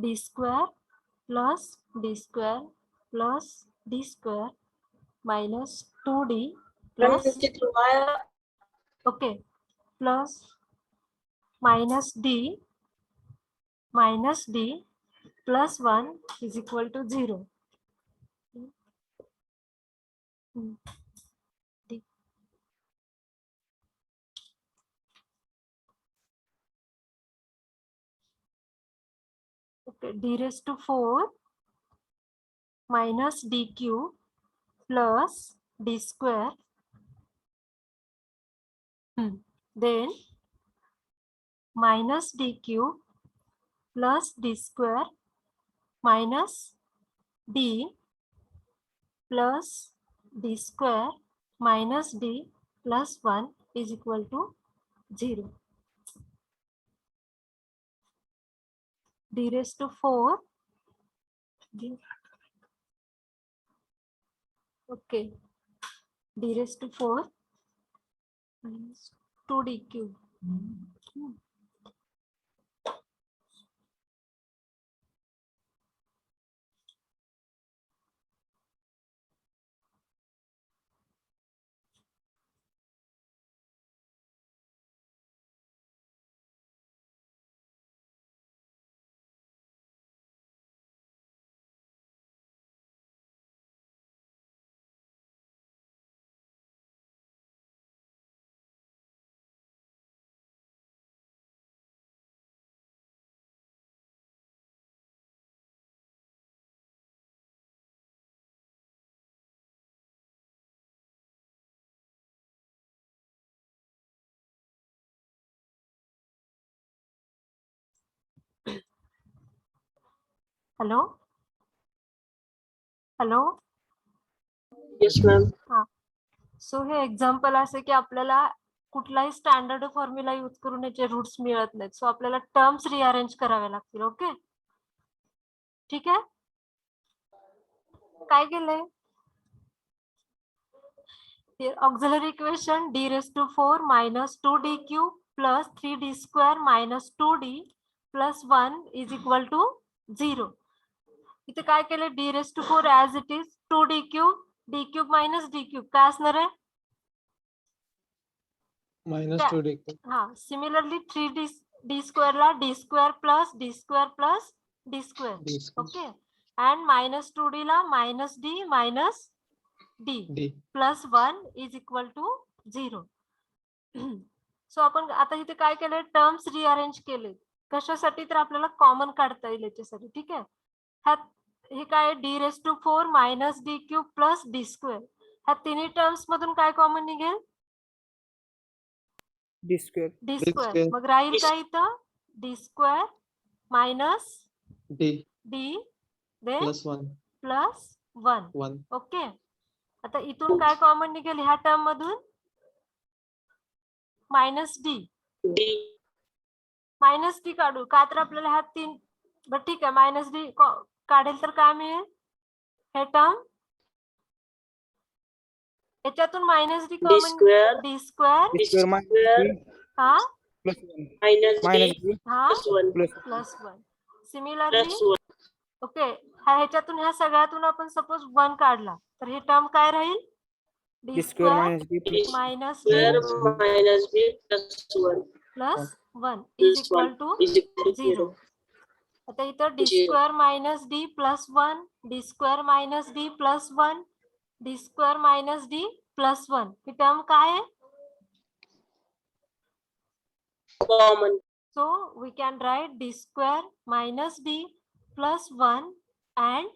d square plus d square plus d square minus 2d Ma'am, plus okay plus minus d plus 1 is equal to 0. D. Okay, d raised to 4 minus d cube plus d square then minus d cube plus d square minus d plus d square minus d plus 1 is equal to 0. D raised to 4 okay, d raised to 4 minus 2d cube hello hello. Yes, ma'am. So hey example असे की आपल्याला कुठलाही standard formula use करून याचे roots मिळत नाहीत. सो आपल्याला terms rearrange कराव्या लागतील. ओके ठीक आहे. काय केलंय auxiliary equation d raised to 4 minus 2d cube plus 3d square minus 2d plus 1 is equal to 0. इथे काय केलंय d raised to 4 as it is 2d cube d cube minus d cube काय असणार आहे minus क्या- 2d. हा similarly 3d d square La d square plus d square plus d square D square. Okay and minus 2d ला minus d minus d D. Plus 1 is equal to 0. So आपण आता इथे काय केलंय terms rearrange केले कशासाठी तर आपल्याला कॉमन काढता येईल याच्यासाठी. ठीक आहे. ह्यात हे काय d raised to 4 minus d cube plus d square ह्या तिन्ही टर्म्स मधून काय कॉमन निघेल D square. d D square. square. मग राहील काय इथं d square minus D d then plus 1. Plus 1. 1. Okay आता इथून काय कॉमन निघेल ह्या टर्म मधून minus D D. Minus D काढू का तर आपल्याला ह्या तीन बर ठीक आहे मायनस डी काढेल तर काय मिळेल हे टर्म याच्यातून minus D D common square. D square D square minus square. D हा plus 1 Minus minus D D हा plus 1. plus plus 1 Plus similarly 1. Okay ह्याच्यातून ह्या सगळ्यातून आपण सपोज 1 काढला तर हे टर्म काय राहील D D square square minus D plus minus Square D minus B plus 1. Plus 1 is Plus equal 1 to is equal to 0. 0. आता इथं D Zero. Square minus D plus 1 D square minus D plus 1 D square minus D plus 1 ही term काय आहे Common. So we can write D square minus D plus 1 and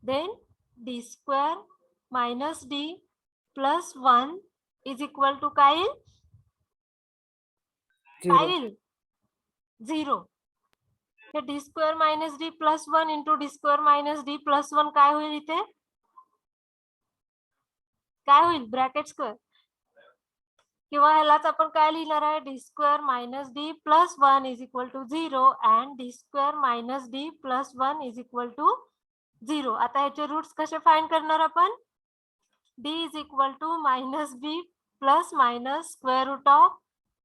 then D square minus D plus 1 is equal to काय येईल काय 0. येईल 0. हे D square minus D plus 1 into D square minus D plus 1 काय होईल इथे काय होईल ब्रॅकेट स्क्वेअर किंवा ह्यालाच आपण काय लिहिणार आहे D square minus D plus 1 is equal to 0 and D square minus D plus 1 is equal to 0. आता ह्याचे रूट्स कसे फाइंड करणार आपण d is equal to minus B plus minus square root of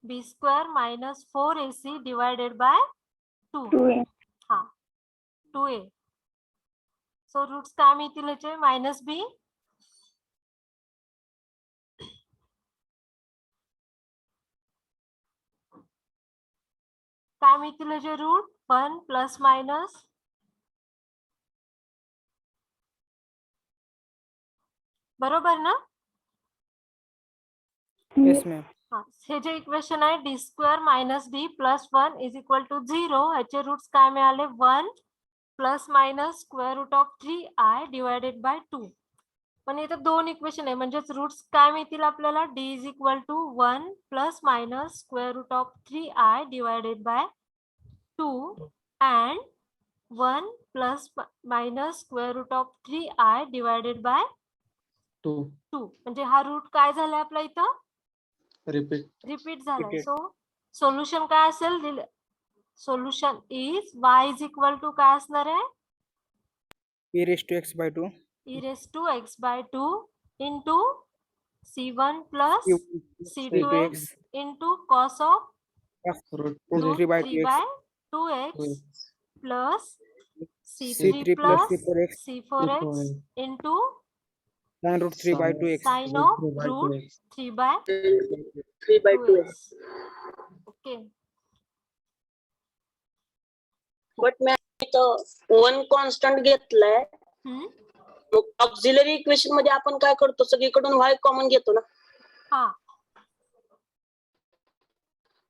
B square minus 4ac divided by 2 हा 2a. सो roots काय मिळतील याचे minus B काय मिळतील याचे रूट 1 प्लस मायनस बरोबर ना Yes ma'am. हा हे जे इक्वेशन आहे D square minus D plus 1 is equal to 0 ह्याचे रूट्स काय मिळाले 1 plus minus square root of 3i divided by 2. पण इथं दोन इक्वेशन आहे म्हणजेच रूट्स काय मिळतील आपल्याला d is equal to 1 plus minus square root of 3i divided by 2 and 1 plus minus square root of 3i divided by 2. 2 म्हणजे हा रूट काय झालाय आपला इथं Repeat. रिपीट झालाय. Repeat. सो सोल्युशन काय असेल solution is y is equal to काय असणार आहे E raised to x by 2. e raised to x by 2 into c1 plus c2x into cos of Root Root root 3 by 3 2x. by 2x 2x. plus c3 C3 plus plus C4x c4x into and root 3 by 2x. sin of root 3 by 3 by 2. 2x. Okay. But ma'am इथं 1 constant घेतलाय हम्म. मग auxiliary equation मध्ये आपण काय करतो सगळीकडून y common घेतो ना हा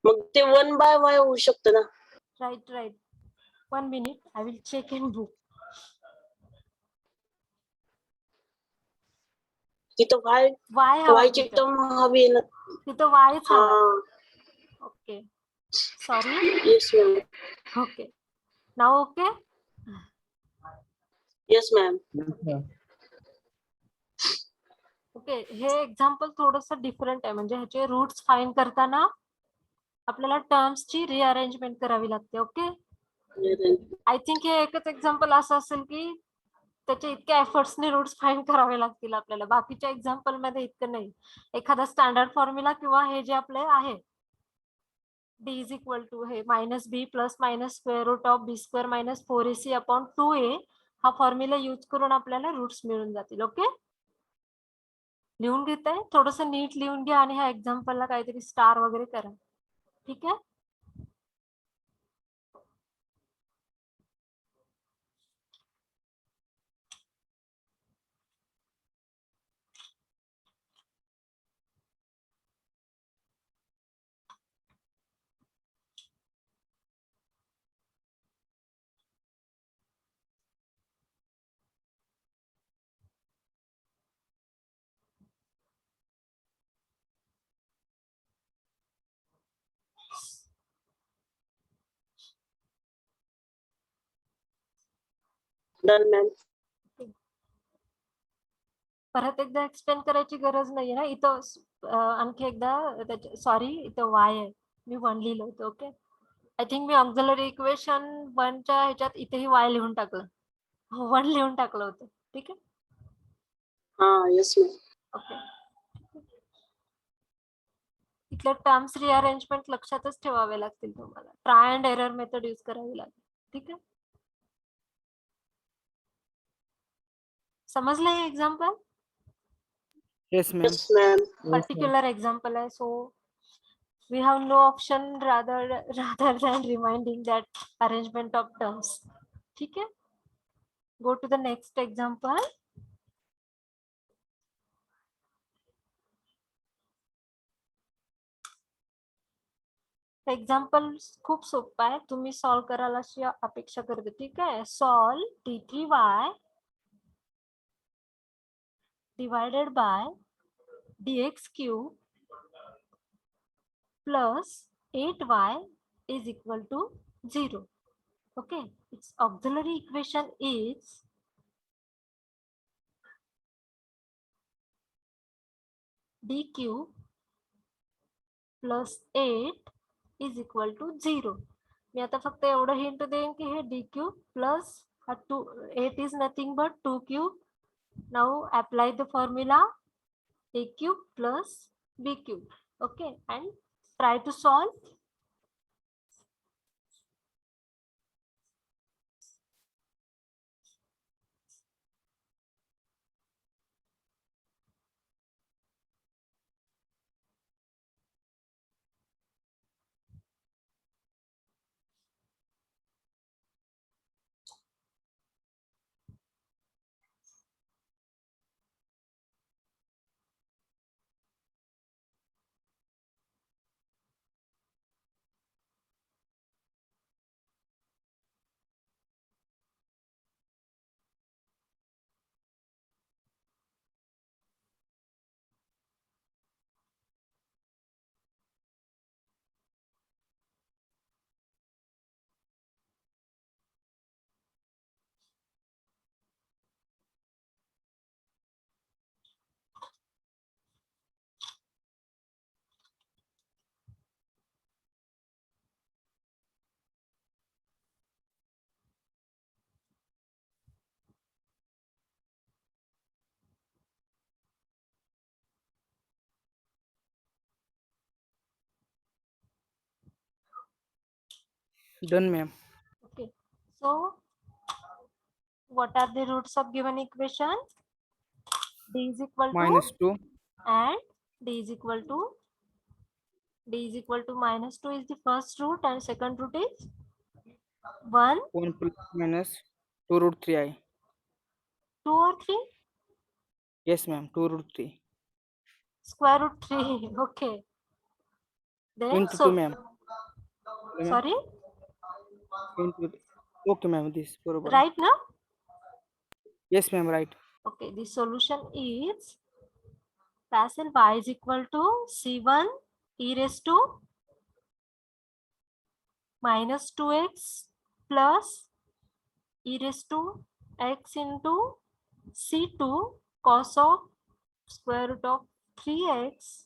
मग ते 1 by y होऊ शकतं ना right 1 minute I will check in book. तिथं y y हवा y ची तिथं. टर्म हवी आहे ना तिथं y च हवा हा okay sorry yes ma'am okay now okay yes ma'am. Okay, हे एक्झाम्पल थोडस डिफरंट आहे, म्हणजे ह्याचे रूट्स फाइंड करताना आपल्याला टर्म्सची रिअरेंजमेंट करावी लागते. ओके, आय थिंक हे एकच एक्झाम्पल असं असेल की त्याचे इतक्या एफर्ट्सने रूट्स फाइंड करावे लागतील आपल्याला. बाकीच्या एक्झाम्पल मध्ये इतकं नाही. एखादा स्टँडर्ड फॉर्म्युला किंवा हे जे आपले आहे डी इज इक्वल टू हे minus B plus minus square root of B square minus 4ac upon 2a हा फॉर्म्युला यूज करून आपल्याला रूट्स मिळून जातील. ओके, लिहून घेताय, थोडस नीट लिहून घ्या आणि ह्या एक्झाम्पलला काहीतरी स्टार वगैरे करा. ठीक आहे. Done ma'am. परत एकदा एक्सप्लेन करायची गरज नाहीये ना इथं. आणखी एकदा, सॉरी, इथं वाय आहे, मी 1 लिहिलं होतं. ओके, आय थिंक मी ऑक्झिलरी इक्वेशन 1च्या ह्याच्यात इथेही वाय लिहून टाकलं, 1 लिहून टाकलं होतं. ठीक आहे. हा येस मॅम. ओके, इथल्या टर्म्स रिअरेंजमेंट लक्षातच ठेवावे लागतील तुम्हाला. Try and error method use करावी लागेल. ठीक आहे, समजलं हे example? Yes, ma'am. Yes ma'am. Particular example आहे, so we have no option rather than reminding that arrangement of terms. ठीक है, go to the next example. Example खूप सोपं आहे, तुम्ही सॉल्व कराल अशी अपेक्षा करते. ठीक आहे, solve d3y divided by dx cube plus 8y is equal to 0. Okay, its auxiliary equation is d cube plus 8 is equal to 0. मी आता फक्त एवढं हिंट देईन की हे d cube plus 8 is nothing but 2 cube. Now apply the formula a cube plus b cube. Okay, and try to solve. Done, ma'am. Okay, so what are the roots of given equation? D is equal to -2. and d is equal to -2 is the first root and second root is 1, 1 plus minus 2 root 3i. 2 or 3, Yes, ma'am. 2 root 3. square root 3. Okay, then Into so 2, ma'am. sorry, Into. Okay, ma'am. This borobar. right now. Yes, ma'am. Right. Okay, the solution is parcel y is equal to c1 e raised to minus 2x plus e raised to x into c2 cos of square root of 3x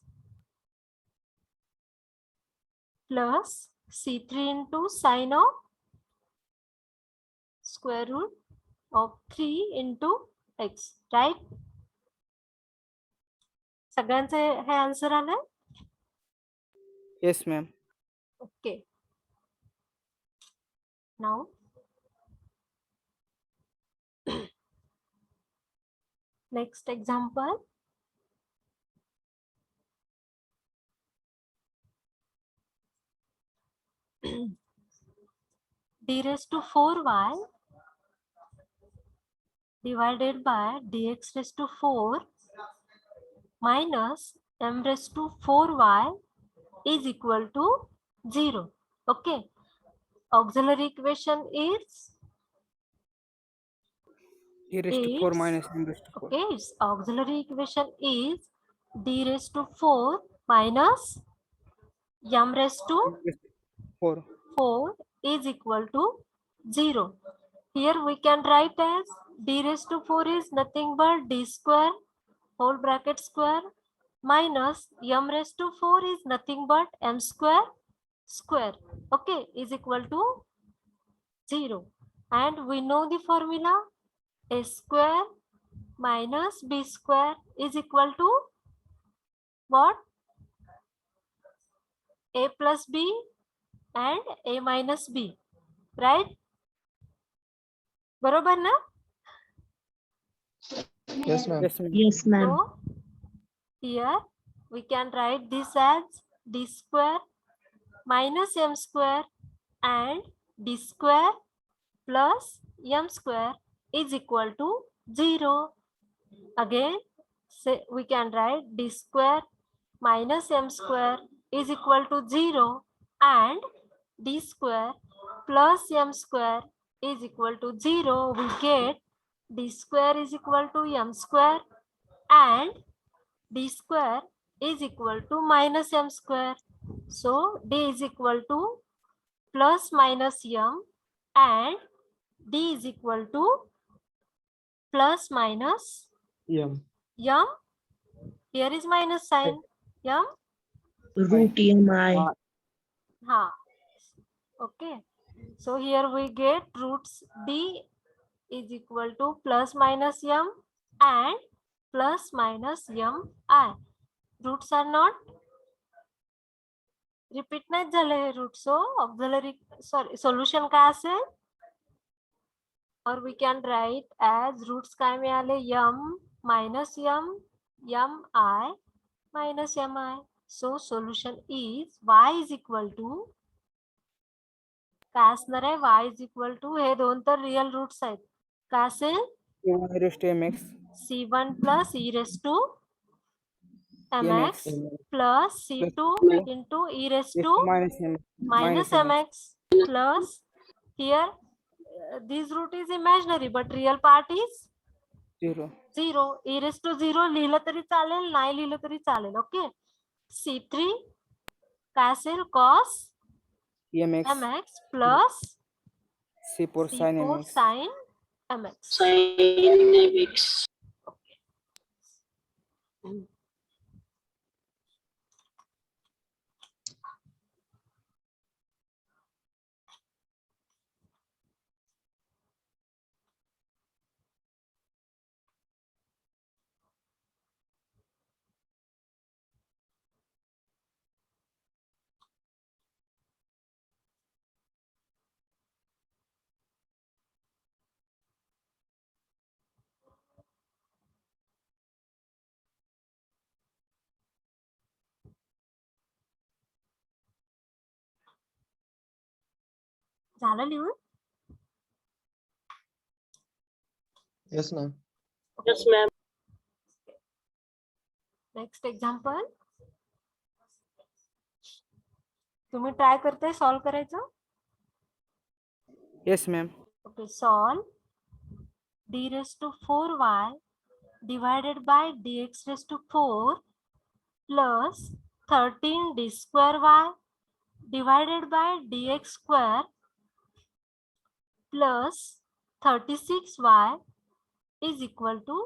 plus c3 into sine of square root of 3 into x, right? सगळ्यांचे हे answer आलंय. Yes, ma'am. Okay. Now next example. D raised to 4y divided by dx raised to 4 minus m raised to 4y is equal to 0. Okay. Auxiliary equation is E raised to 4 It's- minus m raised to 4. okay. Its auxiliary equation is d raised to 4 minus m raised to 4. 4 is equal to 0. Here we can write as d raised to 4 is nothing but d square whole bracket square minus m raised to 4 is nothing but m square square. Okay, is equal to 0. And we know the formula a square minus b square is equal to what? A plus b and a minus b, right? बरोबर ना? Yes, ma'am. Yes, ma'am. Yes, ma'am. So here we can write this as d square minus m square and d square plus m square is equal to 0. Again, say we can write d square minus m square is equal to 0 and d square plus m square is equal to 0. We get d square is equal to m square and d square is equal to minus m square. So d is equal to plus minus m and d is equal to plus minus M. m. Here is minus sign m. Root mi. Ha. Okay. So here we get roots d is equal to plus minus m and plus minus m I. Roots are not repeat नाही झाले हे root. So auxiliary sorry solution काय असेल और we can write as roots काय मिळाले m minus m mi minus mi. So solution is y is equal to काय असणार आहे y इज इक्वल टू हे दोन तर रिअल रूट्स आहेत. काय असेल E raised to mx. c1 प्लस e raise to mx. mx plus c2 into e raised Raised to to minus m. minus mx plus here this root is imaginary but real part is 0. 0. e raised to 0 लिहिलं तरी चालेल नाही लिहिलं तरी चालेल. Okay. c3 काय असेल cos mx. mx plus c4 sin c4 mx. sin mx. Sin mx. झालं लिहून. Yes, ma'am. Yes, ma'am. Next example तुम्ही ट्राय करताय सॉल्व करायचं. Yes, ma'am. Okay, solve d raised to 4y divided by dx raised to 4 plus 13 d square y divided by dx square plus 36y is equal to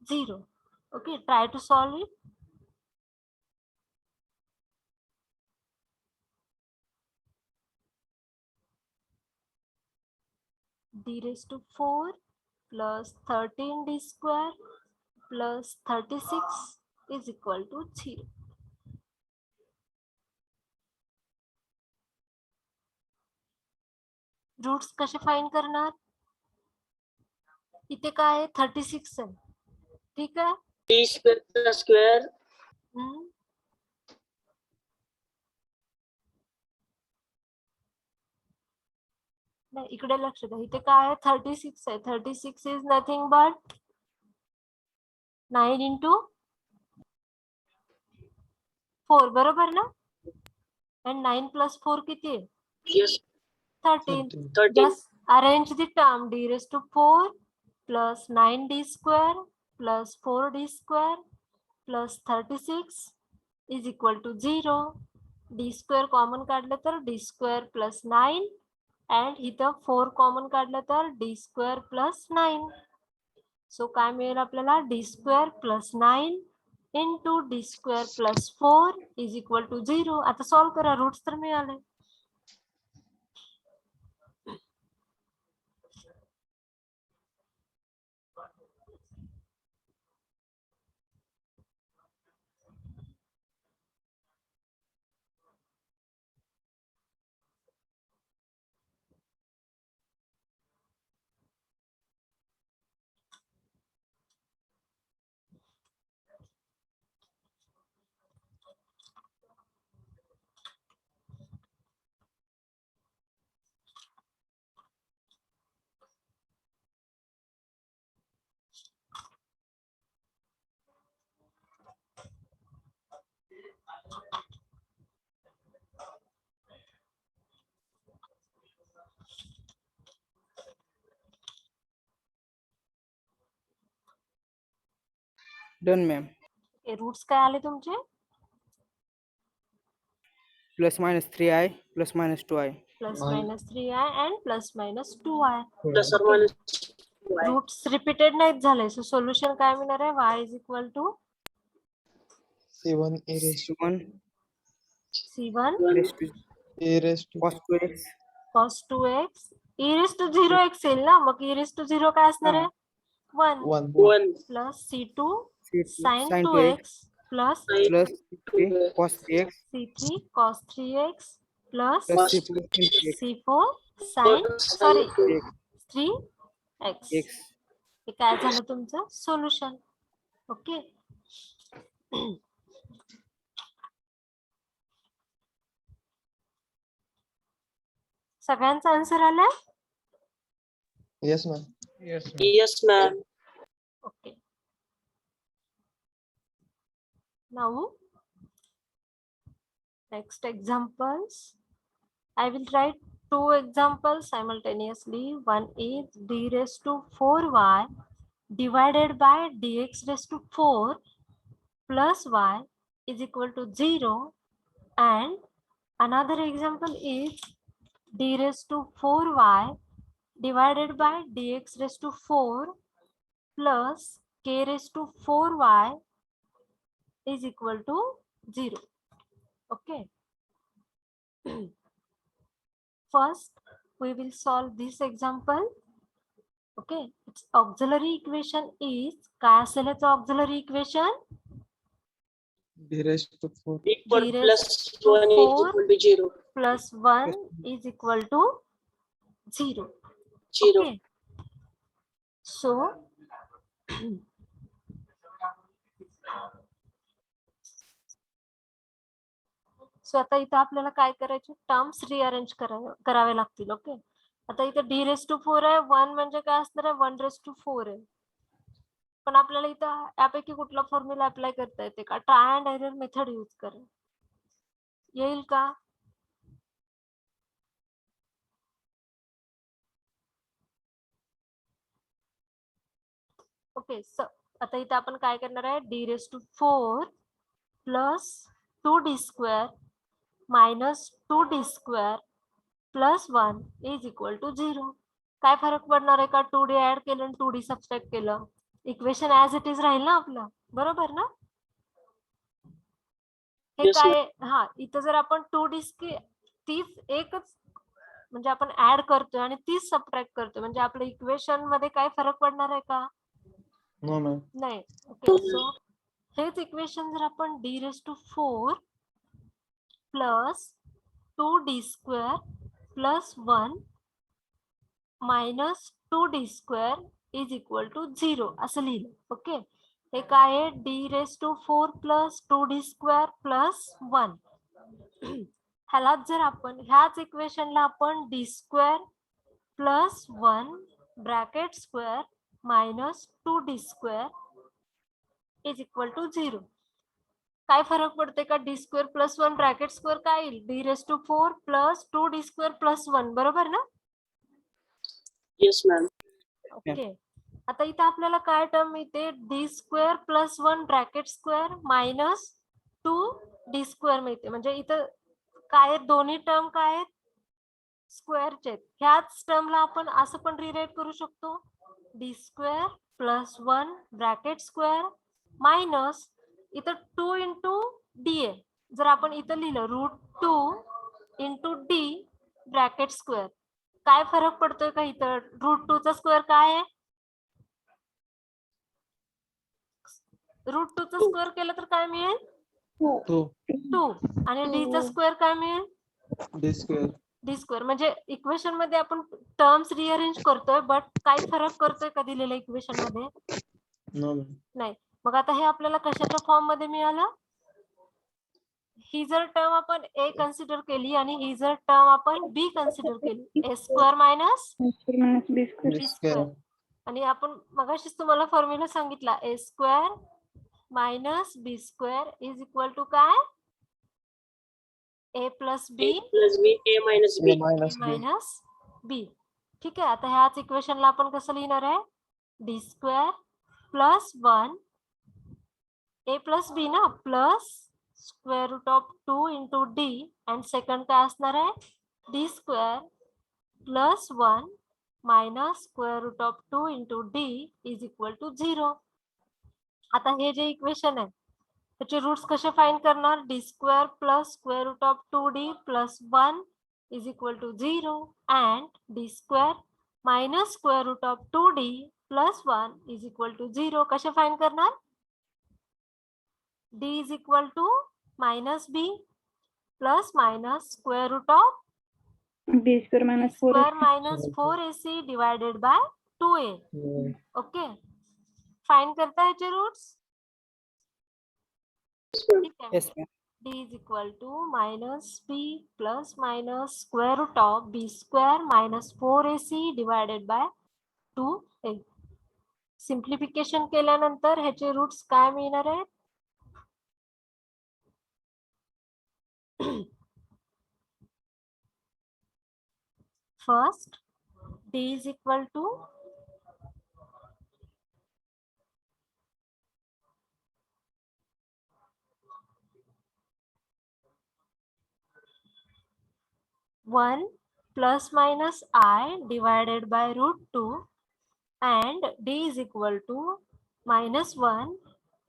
0. Okay, try to solve it. D raised to 4 plus 13d square plus 36 is equal to 0. Roots कसे find करणार? इथे काय आहे 36 आहे, ठीक आहे. D square square हम्म. नाही, इकडे लक्ष द्या, इथे काय आहे 36 आहे. 36 इज नथिंग बट 9 into 4, बरोबर ना? and 9 plus 4 किती आहे? Yes 13. 13 Just arrange the term d raised to 4 plus 9d square plus 4d square plus 36 is equal to 0. d square common काढलं तर d square plus 9 and इथं 4 common काढलं तर d square plus 9. So काय मिळेल आपल्याला? d square plus 9 into d square plus 4 is equal to 0. आता solve करा, रूट्स तर मिळाले. Done ma'am. रूट्स काय आले तुमचे? Plus minus 3i plus minus 2i. Plus Nine. Minus 3i and plus minus 2i. Plus और मायनस रूट्स रिपीटेड नाहीत झाले, सो सोल्युशन काय मिळणार आहे? y is equal to C1 e raised c1 a raised to cos 2x. cos 2x e raised to 0x येईल ना, मग e raised to 0 काय असणार आहे? 1 1 1 plus c2 C2 sin sin 2x plus plus C3 cos 3x c3 cos 3x plus plus C4 sin 3x. c4 sin sorry 3x 3x. x. हे काय झालं तुमचं solution. Okay. सगळ्यांचा answer आलाय? yes ma'am. Yes ma'am. Okay. Now, next examples. I will write 2 examples simultaneously. One is d raised to 4y divided by dx raised to 4 plus y is equal to 0. And another example is d raised to 4y divided by dx raised to 4 plus k raised to 4y is equal to 0. Okay. First, we will solve this example. Okay. Its auxiliary equation is काय असेल याचं auxiliary equation? D raised to 4 equal D plus raised to 1 is 4 equal to 0 plus 1 is equal to 0. 0 Okay. So, सो आता इथं आपल्याला काय करायचे? Terms rearrange करावे लागतील. ओके. आता इथं d रेस टू 4 आहे, 1 म्हणजे काय असणार आहे? 1 रेस टू 4 आहे. पण आपल्याला इथं यापैकी कुठला फॉर्म्युला अप्लाय करता येते का? Try and error method use करा. येईल का? ओके. सो आता इथं आपण काय करणार आहे? d raise to 4 plus 2d square minus 2d square plus 1 is equal to 0. काय फरक पडणार आहे का 2D ऍड केलं आणि 2D सबस्ट्रॅक्ट केलं? इक्वेशन ऍज इट इज राहील ना आपलं, बरोबर ना? हे Yes, काय हा इथं जर आपण 2D तीच एकच म्हणजे आपण ऍड करतोय आणि तीच सबट्रॅक्ट करतोय म्हणजे आपल्या इक्वेशन मध्ये काय फरक पडणार आहे का? No, ma'am. नाही. ओके, सो हेच इक्वेशन जर आपण d⁴ plus 2d² plus 1 minus 2d² is equal to 0 असं लिहिलं. ओके, हे काय आहे d⁴ प्लस 2d² प्लस 1. ह्यालाच जर आपण ह्याच इक्वेशनला आपण d² plus 1 bracket square minus 2d² is equal to 0. काय फरक पडते का d² प्लस 1 ब्रॅकेट स्क्वेअर काय येईल d⁴ प्लस 2d² प्लस 1 बरोबर ना? yes, ma'am. ओके, आता इथं आपल्याला काय टर्म मिळते d² plus 1 bracket square minus 2d² मिळते. म्हणजे इथं काय आहेत दोन्ही टर्म काय आहेत स्क्वेअरचे आहेत. ह्याच टर्मला आपण असं पण रिराईट करू शकतो d² plus 1 bracket square minus इथं 2 इंटू डी आहे. जर आपण इथं लिहिलं √2 इंटू डी ब्रॅकेट स्क्वेअर काय फरक पडतोय का इथं √2 चा स्क्वेअर काय आहे √2 चा स्क्वेअर केलं तर काय मिळेल 2 2 आणि डी चा स्क्वेअर काय मिळेल d square. d² म्हणजे इक्वेशन मध्ये आपण टर्म्स रिअरेंज करतोय बट काही फरक करतोय का दिलेल्या इक्वेशन मध्ये? No, ma'am. नाही. मग आता हे आपल्याला कशाच्या फॉर्म मध्ये मिळालं? ही जर टर्म आपण ए कन्सिडर केली आणि ही जर टर्म आपण बी कन्सिडर केली a² मायनस b². आणि आपण मगाशीच तुम्हाला फॉर्म्युला सांगितला a² minus b² is equal to काय a plus A B plus B, A minus B. Minus B. ठीक आहे, आता ह्याच इक्वेशनला आपण कसं लिहिणार आहे d² plus 1 a plus B ना plus √2 into D and second काय असणार आहे d² plus 1 minus √2 into D is equal to 0. आता हे जे इक्वेशन आहे त्याचे रूट्स कसे फाइंड करणार d² plus √2d plus 1 is equal to 0 and d² minus √2d plus 1 is equal to 0 कसे फाइंड करणार d is equal to minus b plus minus b² minus 4 square minus 4ac divided by 2a. Okay, find करता ह्याचे roots. ठीक आहे, Yes, ma'am. d is equal to minus b plus minus square root of b² minus 4ac divided by 2a. Simplification केल्यानंतर ह्याचे roots काय मिळणार आहेत first d is equal to one plus minus I divided by √2 and d is equal to -1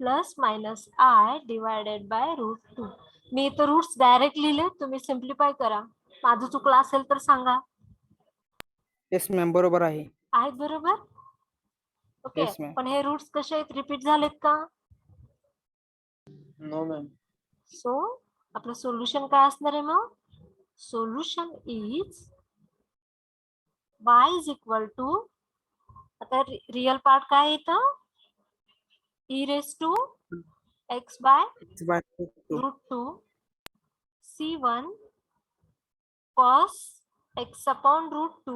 plus minus I divided by √2. मी इथं roots direct लिहिले, तुम्ही simplify करा. माझं चुकलं असेल तर सांगा. Yes, ma'am. बरोबर आहे. आहेत बरोबर? Okay, Yes, ma'am. पण हे रूट्स कसे आहेत रिपीट झालेत का? No, ma'am. सो आपलं सोल्युशन काय असणार आहे मग solution is y is equal to आता रिअल पार्ट काय येतं e⁻x by It's by two. √2 c1 cos x upon √2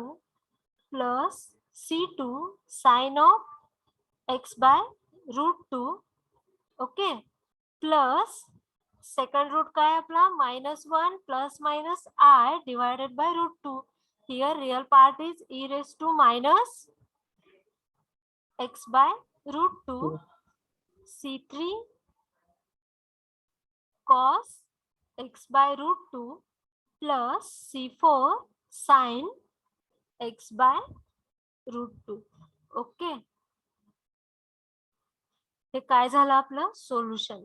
plus c2 sin of x by √2. Okay, plus second root काय आपला -1 plus minus I divided by √2. Here real part is e⁻x by √2 c3 cos x by √2 plus c4 sin x by √2. Okay, हे काय झालं आपलं solution.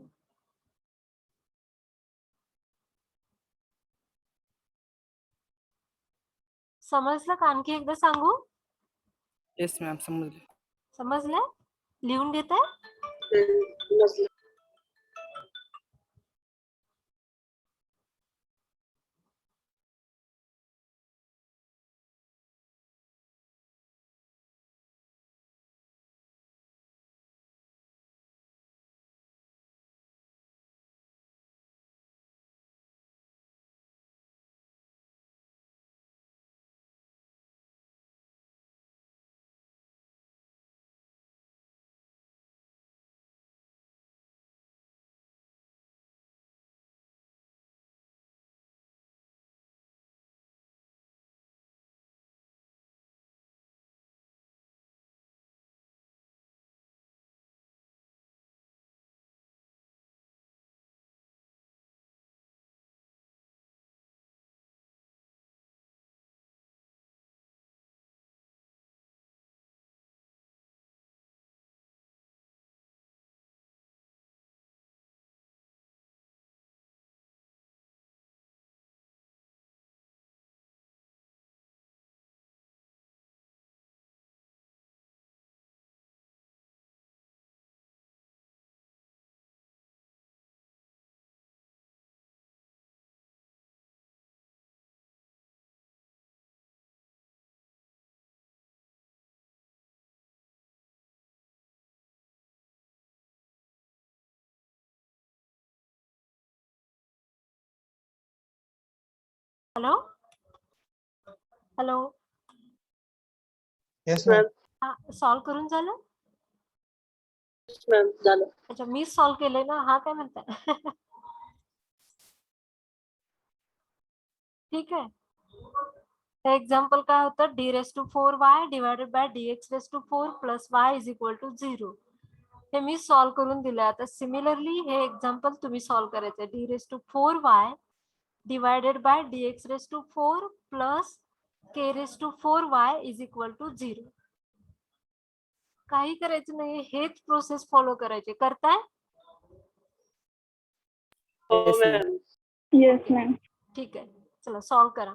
समजलं का? आणखी एकदा सांगू? येस मॅम समजले. समजलं? लिहून घेताय? नसलं. Hello hello, Yes, ma'am. हा सॉल्व करून झालं? मॅम झालं. अच्छा, मी सॉल्व केलंय ना, हा काय म्हणताय? ठीक आहे. एक्झाम्पल काय होतं, d⁴y divided by dx⁴ plus y is equal to 0. हे मी सॉल्व करून दिलं. आता सिमिलरली हे एक्झाम्पल तुम्ही सॉल्व करायचं आहे. d⁴y divided by dx⁴ plus k⁴y is equal to 0. काही करायचं नाही, हेच प्रोसेस फॉलो करायचे. करताय? हो Yes, ma'am. Ma'am. Yes, ma'am. ठीक आहे, चला सॉल्व करा.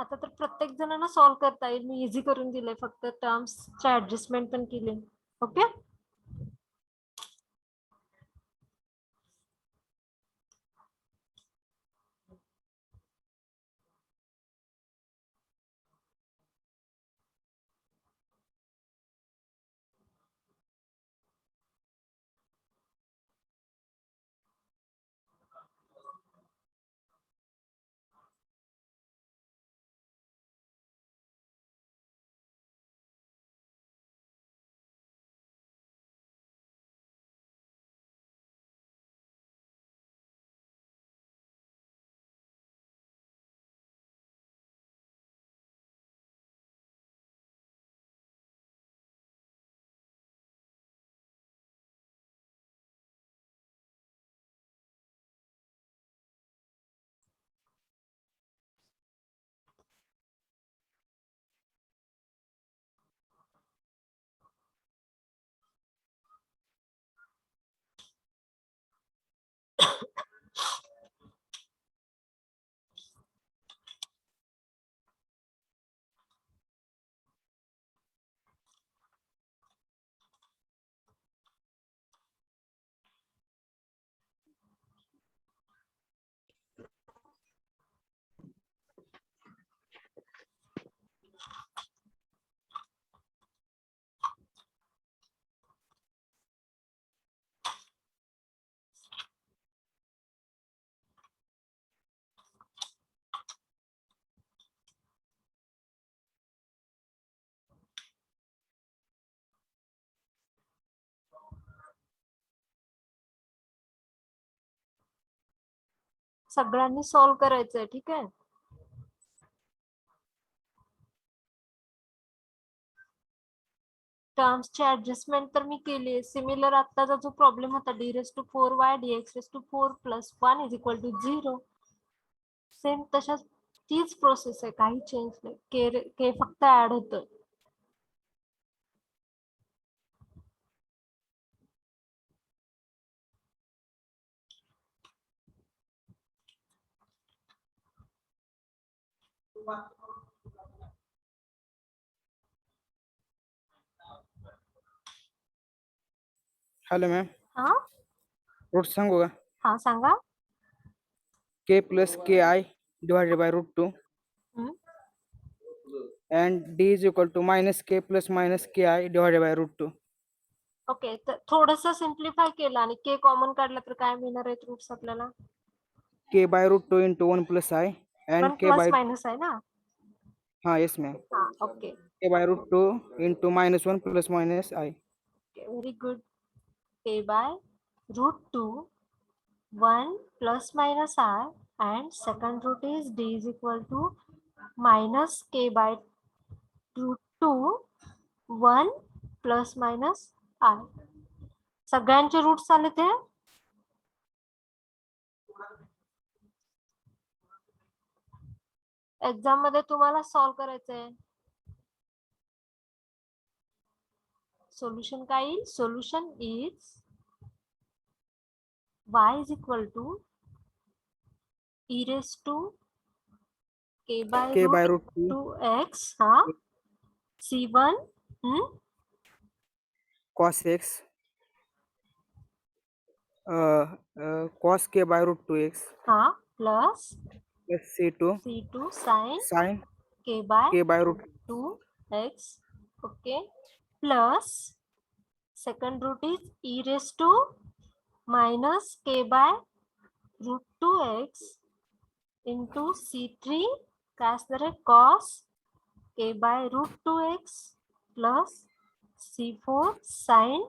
आता तर प्रत्येक जणांना सॉल्व्ह करता येईल. मी इझी करून दिले, फक्त टर्म्सचे ऍडजस्टमेंट पण केले. ओके. सगळ्यांनी सॉल्व्ह करायचंय, ठीक आहे. टर्म्सचे ऍडजस्टमेंट तर मी केली. सिमिलर आत्ताचा जो प्रॉब्लेम होता d⁴y dx⁴ + 1 = 0, सेम तशाच तीच प्रोसेस आहे, काही चेंज नाही. के फक्त ऍड होतं. हॅलो मॅम, हा रूट सांगू का? हा सांगा. k plus ki divided by √2 hmm. and d is equal to -k plus -ki divided by √2. Okay, तर थोडस सिम्प्लिफाय केलं आणि के कॉमन काढलं तर काय मिळणार आहेत रूट्स आपल्याला? k by √2 into 1 plus i 1 and k plus by minus आहे ना. हाँ yes ma'am, हा okay. k by √2 into -1 plus -i. Very good. के bye √2 1 plus minus I, and second root is d is equal to minus k by √2 1 plus minus I. सगळ्यांचे roots आले ते. Exam मध्ये तुम्हाला सॉल्व्ह करायचंय. Solution काय येईल? Solution is y is equal to e raised to k by √2 x, हा c1 cos x cos k by √2 x हा plus plus c2 c2 sin sin k by k by √2 2x, okay, plus second root is e raised to minus k by √2x into c3 काय असणार आहे? cos k by √2x plus c4 sin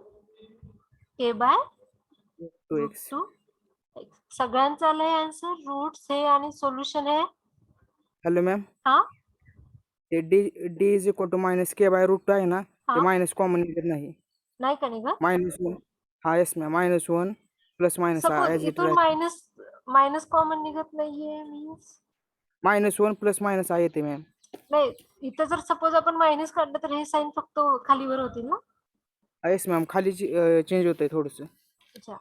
k by2x. √2x. सगळ्यांचा आलंय answer. Roots हे आणि solution हे. Hello ma'am, हा ते d is equal to -k by √2 आहे ना, ते हा मायनस कॉमन निघत नाही. नाही का निघत? -1 हा yes ma'am, -1 plus minus suppose as it इथून मायनस कॉमन निघत नाहीये मीन्स -1 प्लस मायनस आहे येते मॅम. नाही. इथं जर सपोज आपण मायनस काढलं तर हे साइन फक्त खालीवर होतील ना. येस मॅम, खाली चेंज होतंय थोडंसं. अच्छा.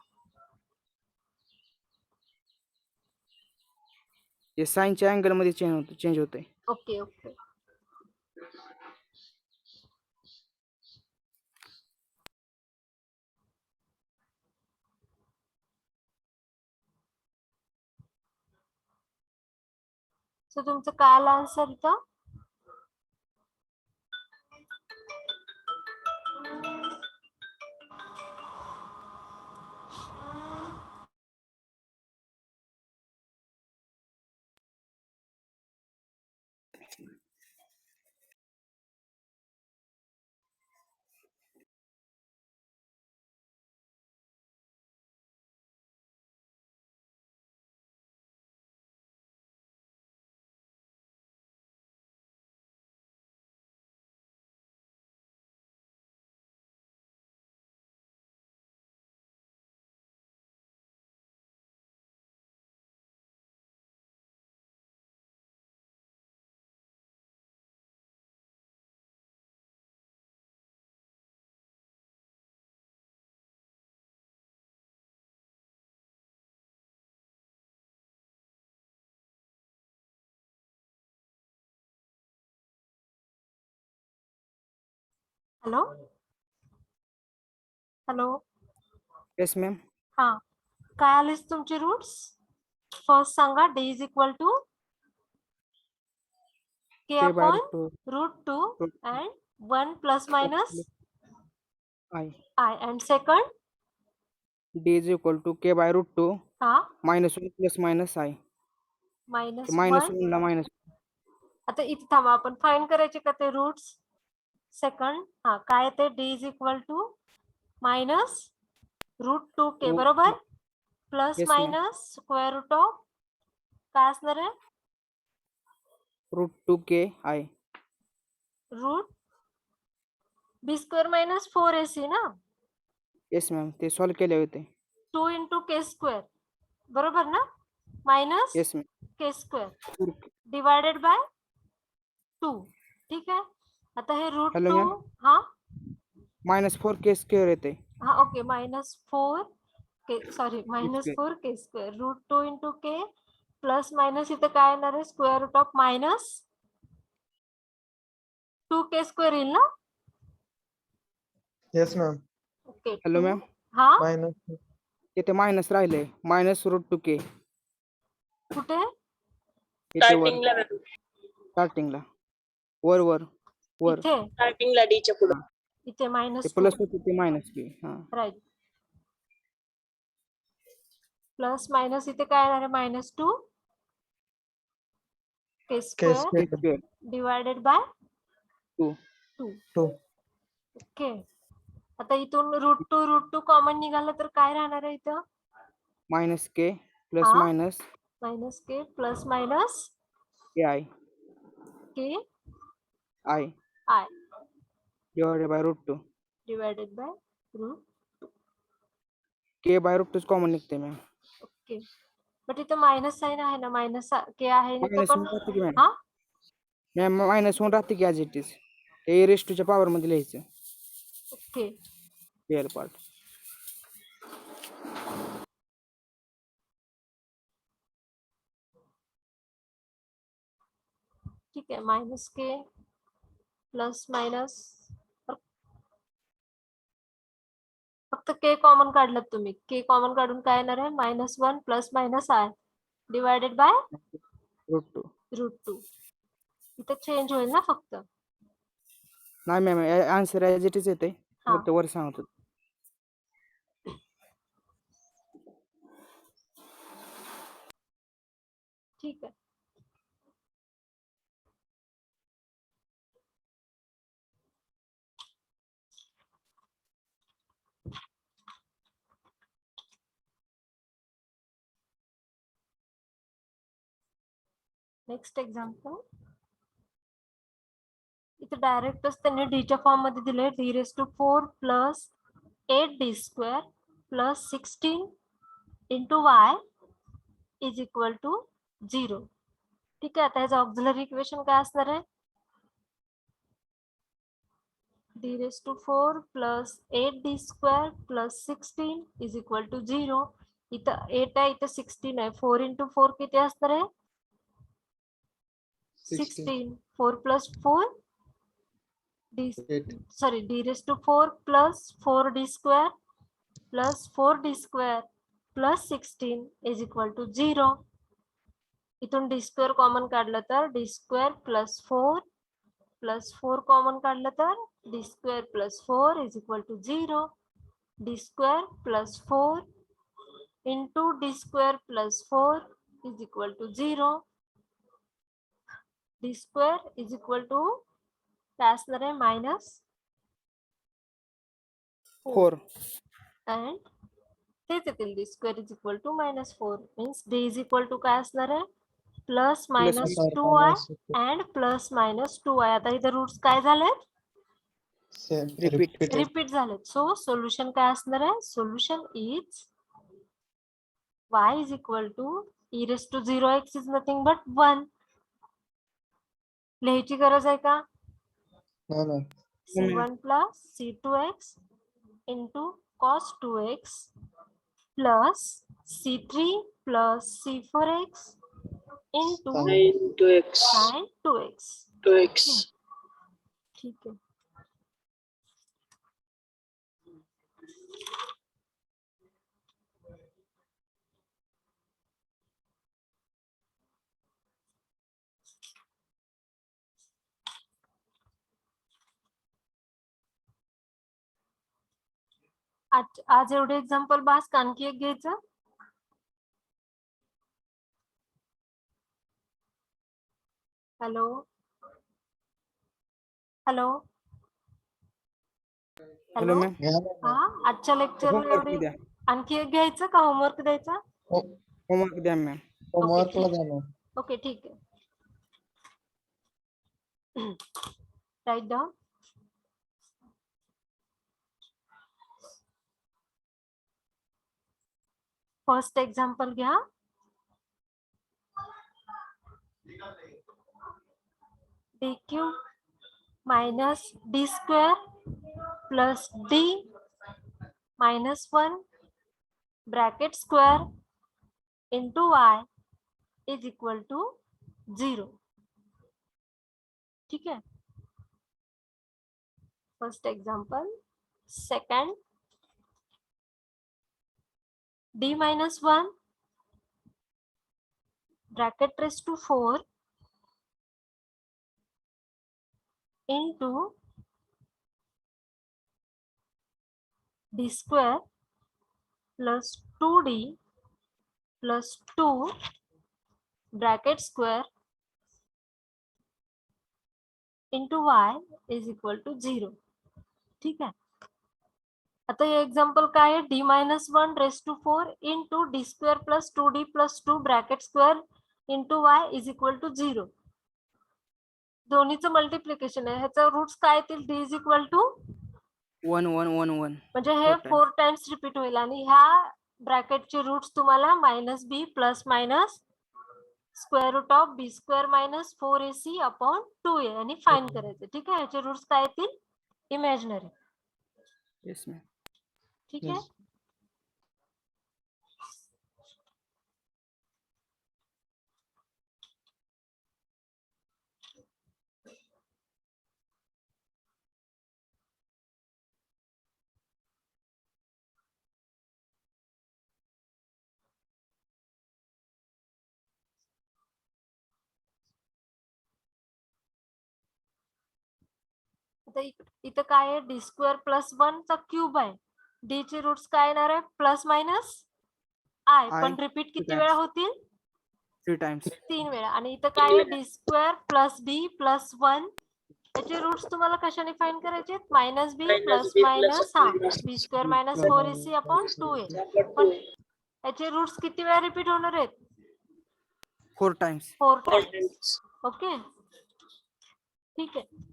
हे साईनच्या अँगल मध्ये चेंज होतंय. Okay okay. सो तुमचं काय आलं आन्सर इथं? Hello hello. Yes ma'am. हा, काय आलेस तुमचे रूट्स? फर्स्ट सांगा. D is equal to K K by upon root 2 √2 and 1 plus minus I. I. And second, D is equal to K by √2 हा -1 plus minus I. मायनस -1 1. ला minus. आता इथे थांबा, आपण फाइंड करायचे का ते रूट्स? सेकंड, हा काय ते D is equal to -√2k बरोबर, plus Yes, ma'am. Minus square root of काय असणार आहे? √2k I. Root B square minus 4ac ना, येस मॅम, ते सॉल्व केले होते. 2 इंटू के स्क्वेअर बरोबर ना, मायनस येस मॅम. के स्क्वेअर डिवायडेड बाय 2. ठीक आहे. आता हे रूट Hello, 2, ma'am. हा -4k स्क्वेअर येते. हा okay, -4k sorry -4k square √2 into K plus minus इथे काय येणार आहे? Square root of minus 2k square येईल ना. Yes, ma'am. Okay. Hello, ma'am. हा Minus. इथे मायनस राहिले, -√2k. कुठे? इथे वर स्टार्टिंगला स्टार्टिंगला वर वर वर इथे स्टार्टिंगला डीच्या पुढे. इथे ते -4 प्लस होते ते मायनस के. हा, राईट. प्लस मायनस इथे काय येणार आहे? -2 के K square square. Divided by 2. 2. 2. Okay. आता इथून √2 कॉमन निघालं तर काय राहणार आहे इथं? -k प्लस हा? Minus -k plus minus KI K I I divided by √2. Divided by root. K by √2 common निघते मॅम. ओके. बट इथं मायनस साइन आहे ना, मायनस के आहे इथं मायनस पण. होऊन राहते की मॅम. हा मॅम मायनस होऊन राहते की ॲज इट इज. ते रेस्टूच्या पॉवर मध्ये लिहायचं ओके. Real part. ठीक आहे. -k प्लस मायनस फक्त के कॉमन काढलं तुम्ही. के कॉमन काढून काय येणार आहे? -1 plus minus I divided by √2. √2. इथं चेंज होईल ना फक्त. नाही ma'am, answer as it is येते. हा. फक्त वर सांगतो. ठीक आहे. Next example. इथे डायरेक्टच त्यांनी डीच्या फॉर्म मध्ये दिले. d⁴ plus 8d² plus 16 into y is equal to 0. ठीक आहे. आता ह्याचं ऑक्झिलरी इक्वेशन काय असणार आहे? d⁴ plus 8d² plus 16 is equal to 0. इथं 8 आहे, इथं 16 आहे. 4 इंटू 4 किती असणार आहे? 16. 4 plus 4 d, 8. sorry, d raised to 4 plus 4d square plus 4d square plus 16 is equal to 0. इथून d square कॉमन काढलं तर d square plus 4 plus 4 common काढलं तर d square plus 4 is equal to 0. d square plus 4 into d square plus 4 is equal to 0. d square is equal to काय असणार आहे minus 4. and तेच येतील d square is equal to minus 4 means d is equal to काय असणार आहे plus minus 2y and plus minus 2y. आता इथे रूट्स काय झाले Repeat. रिपीट झालेत. सो सोल्युशन काय असणार आहे solution is y is equal to e raised to 0x is nothing but 1. लिहायची गरज आहे का No. c1 plus c2x into cos 2x plus c3 plus c4x into Sin 2x. sin 2x. 2x. ठीक आहे. आज एवढे एक्झाम्पल बास का आणखी एक घ्यायचं हॅलो हॅलो हॅलो मॅम. हा आजच्या लेक्चर होमवर्क एवढे द्या. आणखी एक घ्यायचं का होमवर्क द्यायचा होमवर्क द्या मॅम. होमवर्कला द्या ना. ओके ठीक आहे. Right down. फर्स्ट एक्झाम्पल घ्या. dq minus d square plus d minus 1 bracket square into y is equal to 0. ठीक है. First example. Second d minus 1 bracket raised to 4 into d square plus 2d plus 2 bracket square into y is equal to 0. ठीक है. आता ये example काय आहे d minus 1 raised to 4 into d square plus 2d plus 2 bracket square into y is equal to 0. दोन्हीचं multiplication आहे. ह्याचा roots काय येतील d is equal to 1 1 1 1. म्हणजे हे 4 टाइम्स रिपीट होईल आणि ह्या ब्रॅकेटचे रूट्स तुम्हाला minus B plus minus square root of B square minus 4ac upon 2a आणि फाइंड करायचे. ठीक आहे. ह्याचे रूट्स काय येतील इमॅजिनरी. Yes ma'am. ठीक आहे. आता इथं काय आहे डी स्क्वेअर प्लस 1 चा क्यूब आहे. डी चे रूट्स काय येणार आहे प्लस मायनस आय. पण रिपीट किती वेळा होतील 3 times. 3 वेळा. आणि इथं काय आहे D square plus D plus 1 याचे रूट्स तुम्हाला कशाने फाइंड करायचे मायनस बी प्लस मायनस हा B square minus 4ac upon 2a. पण याचे रूट्स किती वेळा रिपीट होणार आहेत 4 times. 4 टाइम्स. ओके ठीक आहे.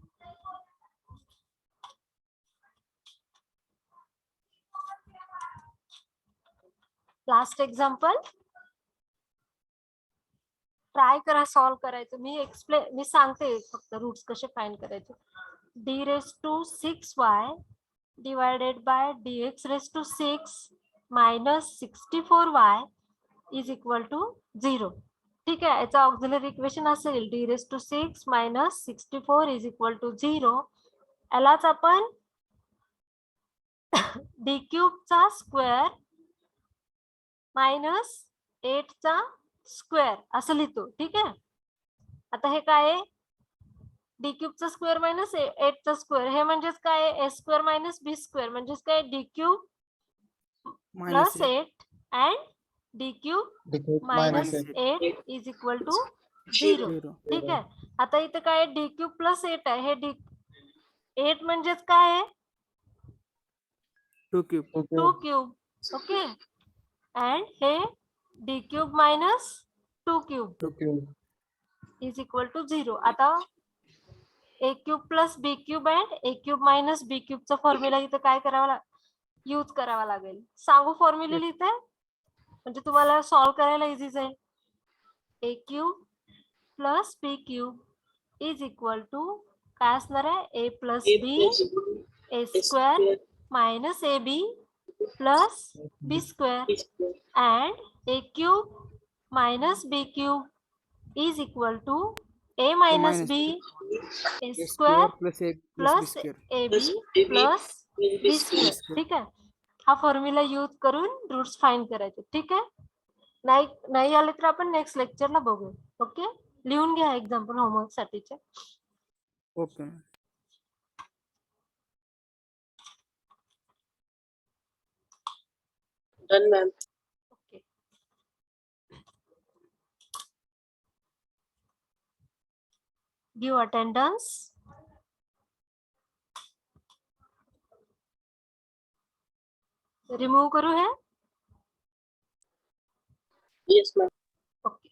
Last example. ट्राय करा सॉल्व करायचं. मी सांगते फक्त रूट्स कसे फाइंड करायचे. d raised to 6y divided by dx raised to 6 minus 64y is equal to 0. ठीक आहे, याचा ऑक्झिलरी इक्वेशन असेल d⁶ minus 64 is equal to 0. यालाच आपण d³ चा स्क्वेअर मायनस 8 चा स्क्वेअर असं लिहितो. ठीक आहे, आता हे काय आहे, d³ चा स्क्वेअर मायनस 8 चा स्क्वेअर, हे म्हणजेच काय आहे, a² मायनस b² म्हणजेच काय, d³ minus plus 8 and d³ minus 8 is equal to 0. 0. ठीक आहे, आता इथे काय d³ प्लस 8 आहे, हे 8 म्हणजेच काय आहे, 2 cube. 2 क्यूब. ओके, अँड हे d³ minus 2 cube is equal to 0. आता a³ plus b³ and a³ minus b³ चा फॉर्म्युला इथं काय करावा यूज करावा लागेल. सांगू फॉर्म्युला लिहिते म्हणजे तुम्हाला सॉल्व्ह करायला इझी जाईल. a³ plus b³ is equal to काय असणार आहे, a plus b a² minus ab plus b² and a³ minus b³ is equal to a minus b a² plus a plus b square. ab plus b². ठीक आहे, हा formula use करून roots find करायचे. ठीक आहे, नाही आले तर आपण नेक्स्ट लेक्चरला बघू. ओके, लिहून घ्या एक्झाम्पल होमवर्क साठीचे. Okay. Done ma'am. Okay, give attendance. Remove करू हे. Yes ma'am. Okay,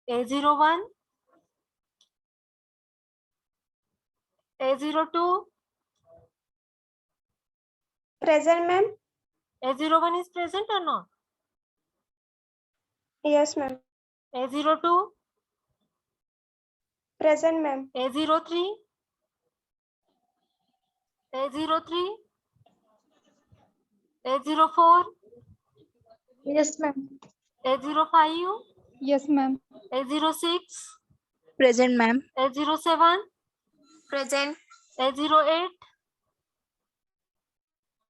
A01 A02 Present, ma'am. A01 is present or not? Yes, ma'am. A02 Present, ma'am. A03 A03 A04 Yes, ma'am. A05 Yes, ma'am. A06 Present, ma'am. A07 Present. A08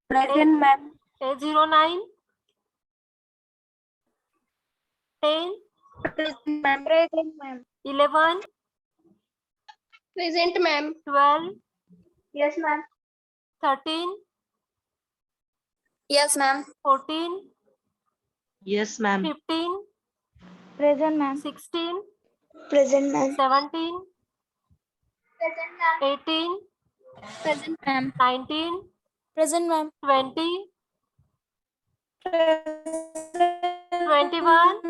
Present, ma'am. A09 10 Present, ma'am. Present, ma'am. 11 Present, ma'am. 12 Yes, ma'am. 13 Yes, ma'am. 14 Yes, ma'am. 15 Present, ma'am. 16 Present, ma'am. 17 Present, ma'am. 18 Present, ma'am. 19 Present, ma'am. 20 21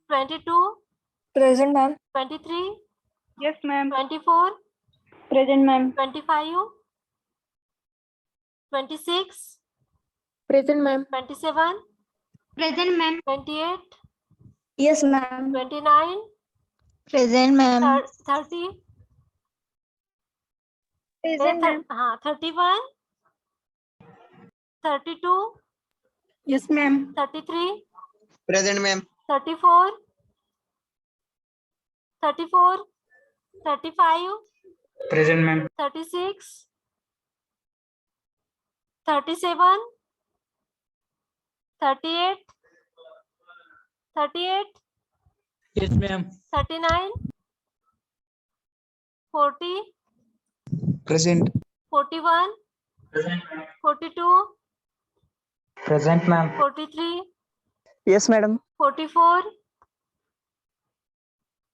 22 Present, ma'am. 23 Yes, ma'am. 24 Present, ma'am. 25 26 Present, ma'am. 27 Present, ma'am. 28 Yes, ma'am. 29 Present, ma'am. 30 Present, ma'am. 31 32 Yes, ma'am. 33 Present, ma'am. 34 34 35 Present, ma'am. 36 37 38 38 Yes, ma'am. 39 40 Present. 41 Present, 42 Present, ma'am. 43 Yes, madam. 44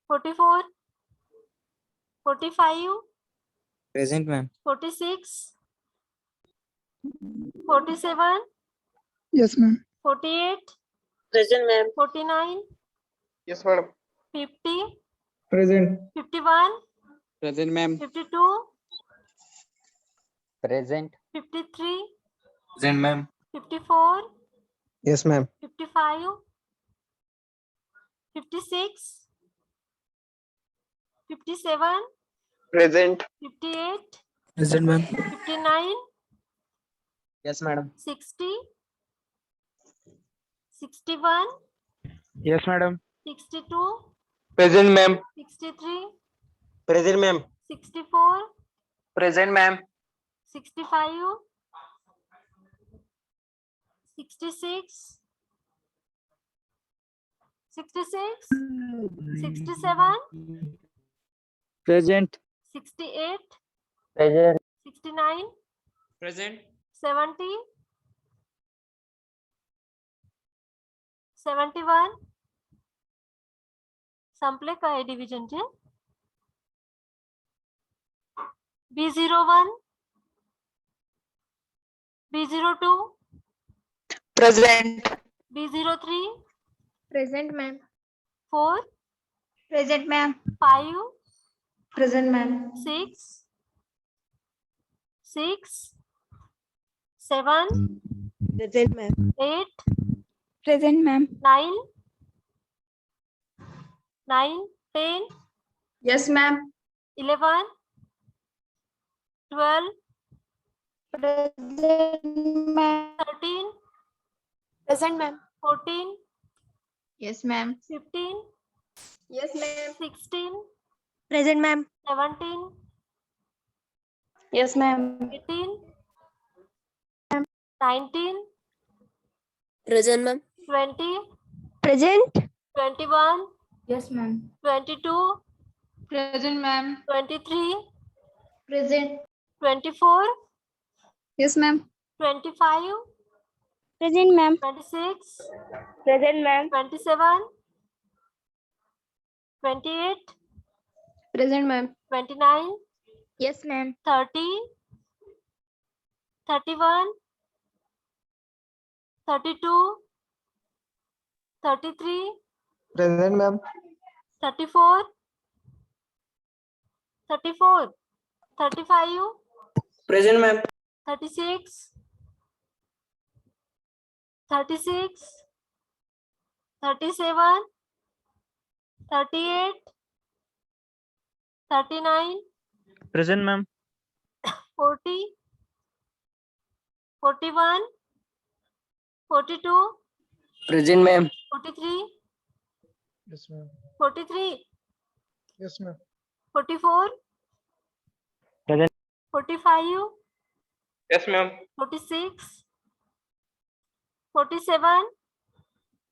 44 45 Present, ma'am. 46 47 Yes, ma'am. 48 present ma'am. 49 Yes, madam. 50 Present. 51 Present, ma'am. 52 Present. 53 Present, ma'am. 54 Yes, ma'am. 55 56 57 Present. 58 Present, ma'am. 59 Yes, madam. 60, 61, Yes, madam. 62, Present, ma'am. 63, Present, ma'am. 64, Present, ma'am. 65, 66, 66, 67, Present. 68, Present. 69, Present. 70, 71. संपले का ए डिव्हिजनचे B01, B02, Present. B03, Present, ma'am. 4, Present, ma'am. 5, Present, ma'am. 6, 6, 7, Present, ma'am. 8, Present, ma'am. 9, 9, 10, Yes, ma'am. 11, 12, Present, ma'am. 13, Present, ma'am. 14, Yes, ma'am. 15, Yes, ma'am. 16, Present, ma'am. 17, Yes, ma'am. 18, 19, Present, ma'am. 20, Present. 21, Yes, ma'am. 22, Present, ma'am. 23, Present. 24, Yes, ma'am. 25, Present, ma'am. 26, Present, ma'am. 27, 28, Present, ma'am. 29, Yes, ma'am. 30, 31, 32, 33, Present, ma'am. 34, 34, 35, Present, ma'am. 36, 36, 37, 38, 39, Present, ma'am. 40, 41, 42, Present, ma'am. 43, Yes, ma'am. 43, Yes, ma'am. 44, Present. 45, Yes, ma'am. 46, 47,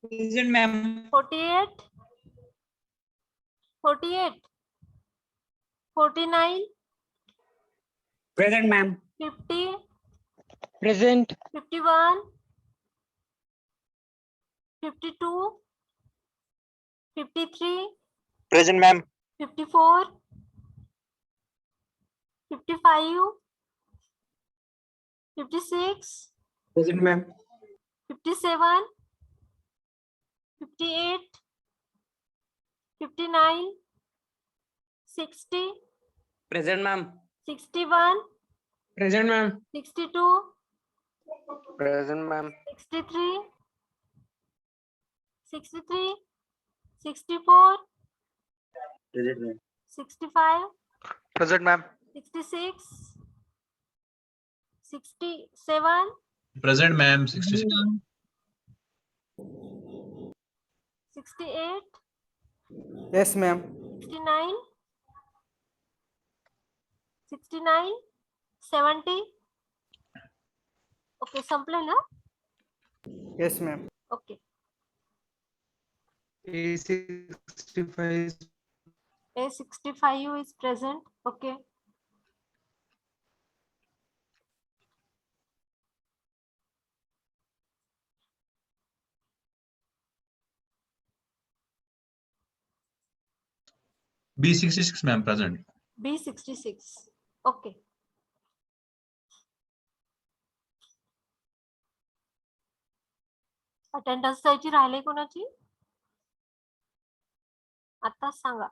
Present, ma'am. 48, 48, 49, Present, ma'am. 50, Present. 51, 52, 53, Present, ma'am. 54, 55, 56, Present, ma'am. 57, 58, 59, 60, Present, ma'am. 61, Present, ma'am. 62, Present, ma'am. 63, 63, 64, Present, ma'am. 65, Present, ma'am. 66, 67, Present, ma'am. 66. 68, Yes, ma'am. 69, 69, 70. Okay, संपले ना? Yes, ma'am. Okay. A65. A65 is present. Okay. B66, ma'am, present. B66. Okay. Attendance द्यायची राहिली कोणाची? आताच सांगा.